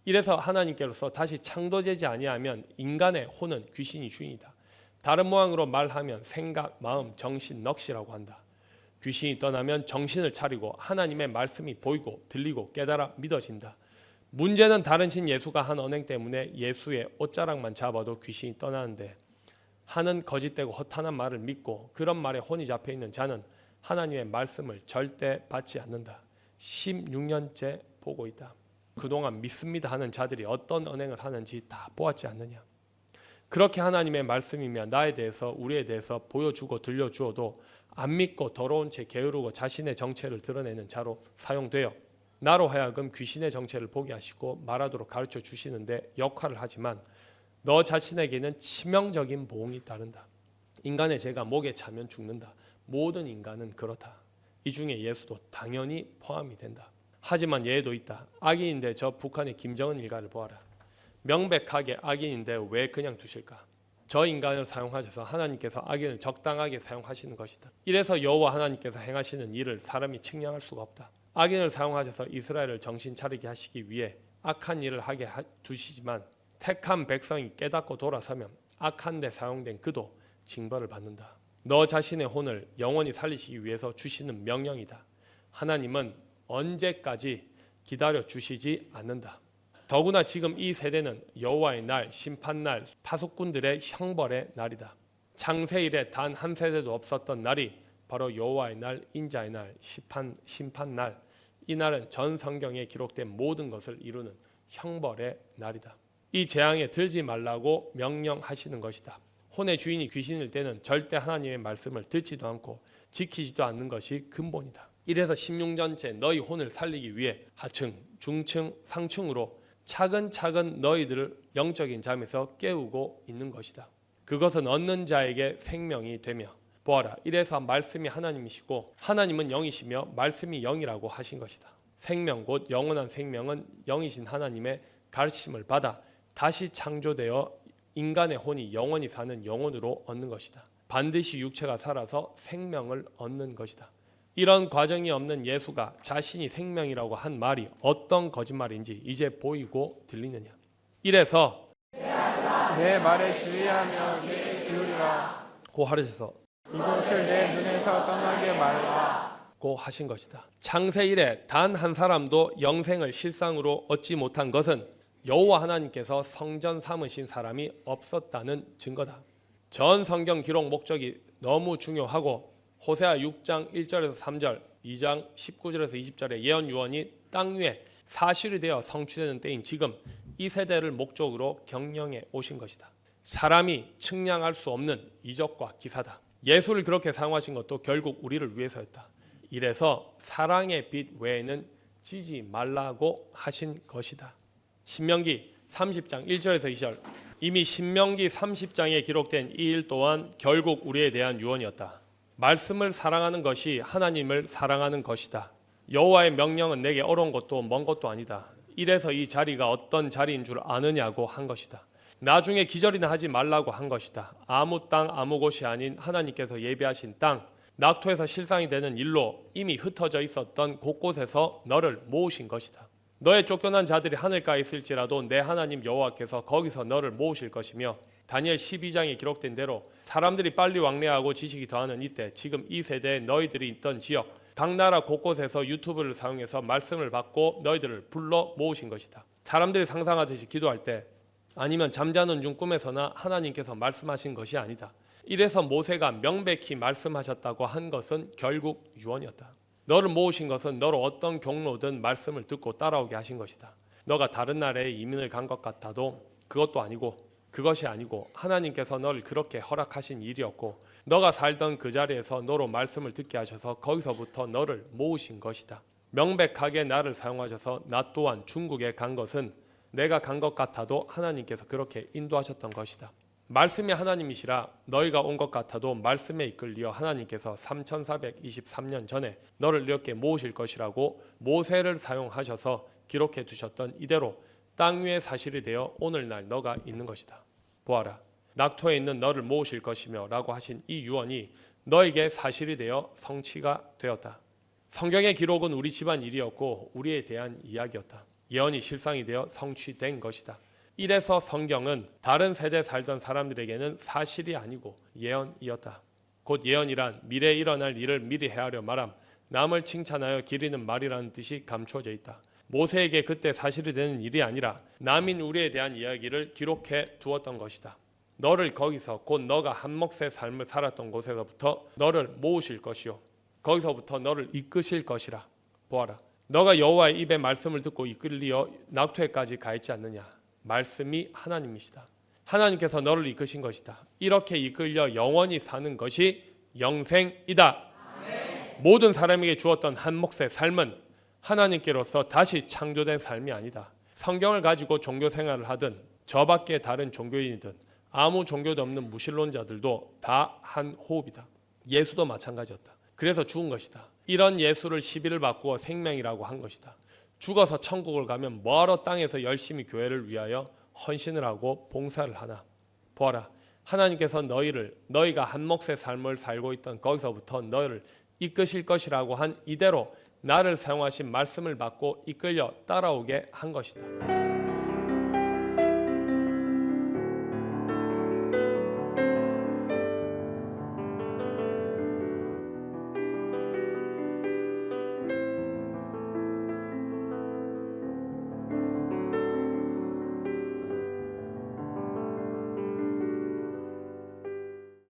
이래서 하나님께로서 다시 창조되지 아니하면 인간의 혼은 귀신이 주인이다. 다른 모양으로 말하면 생각, 마음, 정신, 넋이라고 한다. 귀신이 떠나면 정신을 차리고 하나님의 말씀이 보이고 들리고 깨달아 믿어진다. 문제는 다른 신 예수가 한 언행 때문에 예수의 옷자락만 잡아도 귀신이 떠나는데 하는 거짓되고 허탄한 말을 믿고 그런 말에 혼이 잡혀있는 자는 하나님의 말씀을 절대 받지 않는다. 16년째 보고 있다. 그동안 믿습니다 하는 자들이 어떤 언행을 하는지 다 보았지 않느냐. 그렇게 하나님의 말씀이며 나에 대해서 우리에 대해서 보여주고 들려주어도 안 믿고 더러운 채 게으르고 자신의 정체를 드러내는 자로 사용되어 나로 하여금 귀신의 정체를 보게 하시고 말하도록 가르쳐 주시는데 역할을 하지만 너 자신에게는 치명적인 보응이 따른다. 인간의 죄가 목에 차면 죽는다. 모든 인간은 그렇다. 이 중에 예수도 당연히 포함이 된다. 하지만 예도 있다. 악인인데 저 북한의 김정은 일가를 보아라. 명백하게 악인인데 왜 그냥 두실까? 저 인간을 사용하셔서 하나님께서 악인을 적당하게 사용하시는 것이다. 이래서 여호와 하나님께서 행하시는 일을 사람이 측량할 수가 없다. 악인을 사용하셔서 이스라엘을 정신 차리게 하시기 위해 악한 일을 하게 두시지만 택한 백성이 깨닫고 돌아서면 악한 데 사용된 그도 징벌을 받는다. 너 자신의 혼을 영원히 살리시기 위해서 주시는 명령이다. 하나님은 언제까지 기다려 주시지 않는다. 더구나 지금 이 세대는 여호와의 날, 심판날, 파수꾼들의 형벌의 날이다. 창세 이래 단 한 세대도 없었던 날이 바로 여호와의 날, 인자의 날, 심판날. 이 날은 전 성경에 기록된 모든 것을 이루는 형벌의 날이다. 이 재앙에 들지 말라고 명령하시는 것이다. 혼의 주인이 귀신일 때는 절대 하나님의 말씀을 듣지도 않고 지키지도 않는 것이 근본이다. 이래서 16년째 너희 혼을 살리기 위해 하층, 중층, 상층으로 차근차근 너희들을 영적인 잠에서 깨우고 있는 것이다. 그것은 얻는 자에게 생명이 되며 보아라. 이래서 말씀이 하나님이시고 하나님은 영이시며 말씀이 영이라고 하신 것이다. 생명 곧 영원한 생명은 영이신 하나님의 가르침을 받아 다시 창조되어 인간의 혼이 영원히 사는 영혼으로 얻는 것이다. 반드시 육체가 살아서 생명을 얻는 것이다. 이런 과정이 없는 예수가 자신이 생명이라고 한 말이 어떤 거짓말인지 이제 보이고 들리느냐. 이래서 내 말에 주의하며 귀를 기울이라. 고 하셔서 이것을 내 눈에서 떠나게 말라. 고 하신 것이다. 창세 이래 단 한 사람도 영생을 실상으로 얻지 못한 것은 여호와 하나님께서 성전 삼으신 사람이 없었다는 증거다. 전 성경 기록 목적이 너무 중요하고 호세아 6장 1절에서 3절, 2장 19절에서 20절의 예언 유언이 땅 위에 사실이 되어 성취되는 때인 지금 이 세대를 목적으로 경영해 오신 것이다. 사람이 측량할 수 없는 이적과 기사다. 예수를 그렇게 사용하신 것도 결국 우리를 위해서였다. 이래서 사랑의 빛 외에는 지지 말라고 하신 것이다. 신명기 30장 1절에서 2절. 이미 신명기 30장에 기록된 이 일 또한 결국 우리에 대한 유언이었다. 말씀을 사랑하는 것이 하나님을 사랑하는 것이다. 여호와의 명령은 내게 어려운 것도 먼 것도 아니다. 이래서 이 자리가 어떤 자리인 줄 아느냐고 한 것이다. 나중에 기절이나 하지 말라고 한 것이다. 아무 땅 아무 곳이 아닌 하나님께서 예비하신 땅, 낙토에서 실상이 되는 일로 이미 흩어져 있었던 곳곳에서 너를 모으신 것이다. 너의 쫓겨난 자들이 하늘가에 있을지라도 내 하나님 여호와께서 거기서 너를 모으실 것이며 다니엘 12장에 기록된 대로 사람들이 빨리 왕래하고 지식이 더하는 이때 지금 이 세대에 너희들이 있던 지역 각 나라 곳곳에서 유튜브를 사용해서 말씀을 받고 너희들을 불러 모으신 것이다. 사람들이 상상하듯이 기도할 때 아니면 잠자는 중 꿈에서나 하나님께서 말씀하신 것이 아니다. 이래서 모세가 명백히 말씀하셨다고 한 것은 결국 유언이었다. 너를 모으신 것은 너로 어떤 경로든 말씀을 듣고 따라오게 하신 것이다. 너가 다른 나라에 이민을 간 것 같아도 그것이 아니고 하나님께서 너를 그렇게 허락하신 일이었고 너가 살던 그 자리에서 너로 말씀을 듣게 하셔서 거기서부터 너를 모으신 것이다. 명백하게 나를 사용하셔서 나 또한 중국에 간 것은 내가 간 것 같아도 하나님께서 그렇게 인도하셨던 것이다. 말씀이 하나님이시라 너희가 온 것 같아도 말씀에 이끌려 하나님께서 3423년 전에 너를 이렇게 모으실 것이라고 모세를 사용하셔서 기록해 두셨던 이대로 땅 위에 사실이 되어 오늘날 너가 있는 것이다. 보아라, 낙토에 있는 너를 모으실 것이며 라고 하신 이 유언이 너에게 사실이 되어 성취가 되었다. 성경의 기록은 우리 집안 일이었고 우리에 대한 이야기였다. 예언이 실상이 되어 성취된 것이다. 이래서 성경은 다른 세대 살던 사람들에게는 사실이 아니고 예언이었다. 곧 예언이란 미래에 일어날 일을 미리 헤아려 말함, 남을 칭찬하여 기리는 말이라는 뜻이 감추어져 있다. 모세에게 그때 사실이 되는 일이 아니라 남인 우리에 대한 이야기를 기록해 두었던 것이다. 너를 거기서 곧 너가 한 몫의 삶을 살았던 곳에서부터 너를 모으실 것이요 거기서부터 너를 이끄실 것이라. 보아라, 너가 여호와의 입의 말씀을 듣고 이끌리어 낙토에까지 가 있지 않느냐. 말씀이 하나님이시다. 하나님께서 너를 이끄신 것이다. 이렇게 이끌려 영원히 사는 것이 영생이다. 아멘. 모든 사람에게 주었던 한 몫의 삶은 하나님께로서 다시 창조된 삶이 아니다. 성경을 가지고 종교 생활을 하든 저밖에 다른 종교인이든 아무 종교도 없는 무신론자들도 다 한 호흡이다. 예수도 마찬가지였다. 그래서 죽은 것이다. 이런 예수를 시비를 바꾸어 생명이라고 한 것이다. 죽어서 천국을 가면 뭐하러 땅에서 열심히 교회를 위하여 헌신을 하고 봉사를 하나. 보아라, 하나님께서 너희가 한 몫의 삶을 살고 있던 거기서부터 너희를 이끄실 것이라고 한 이대로 나를 사용하신 말씀을 받고 이끌려 따라오게 한 것이다.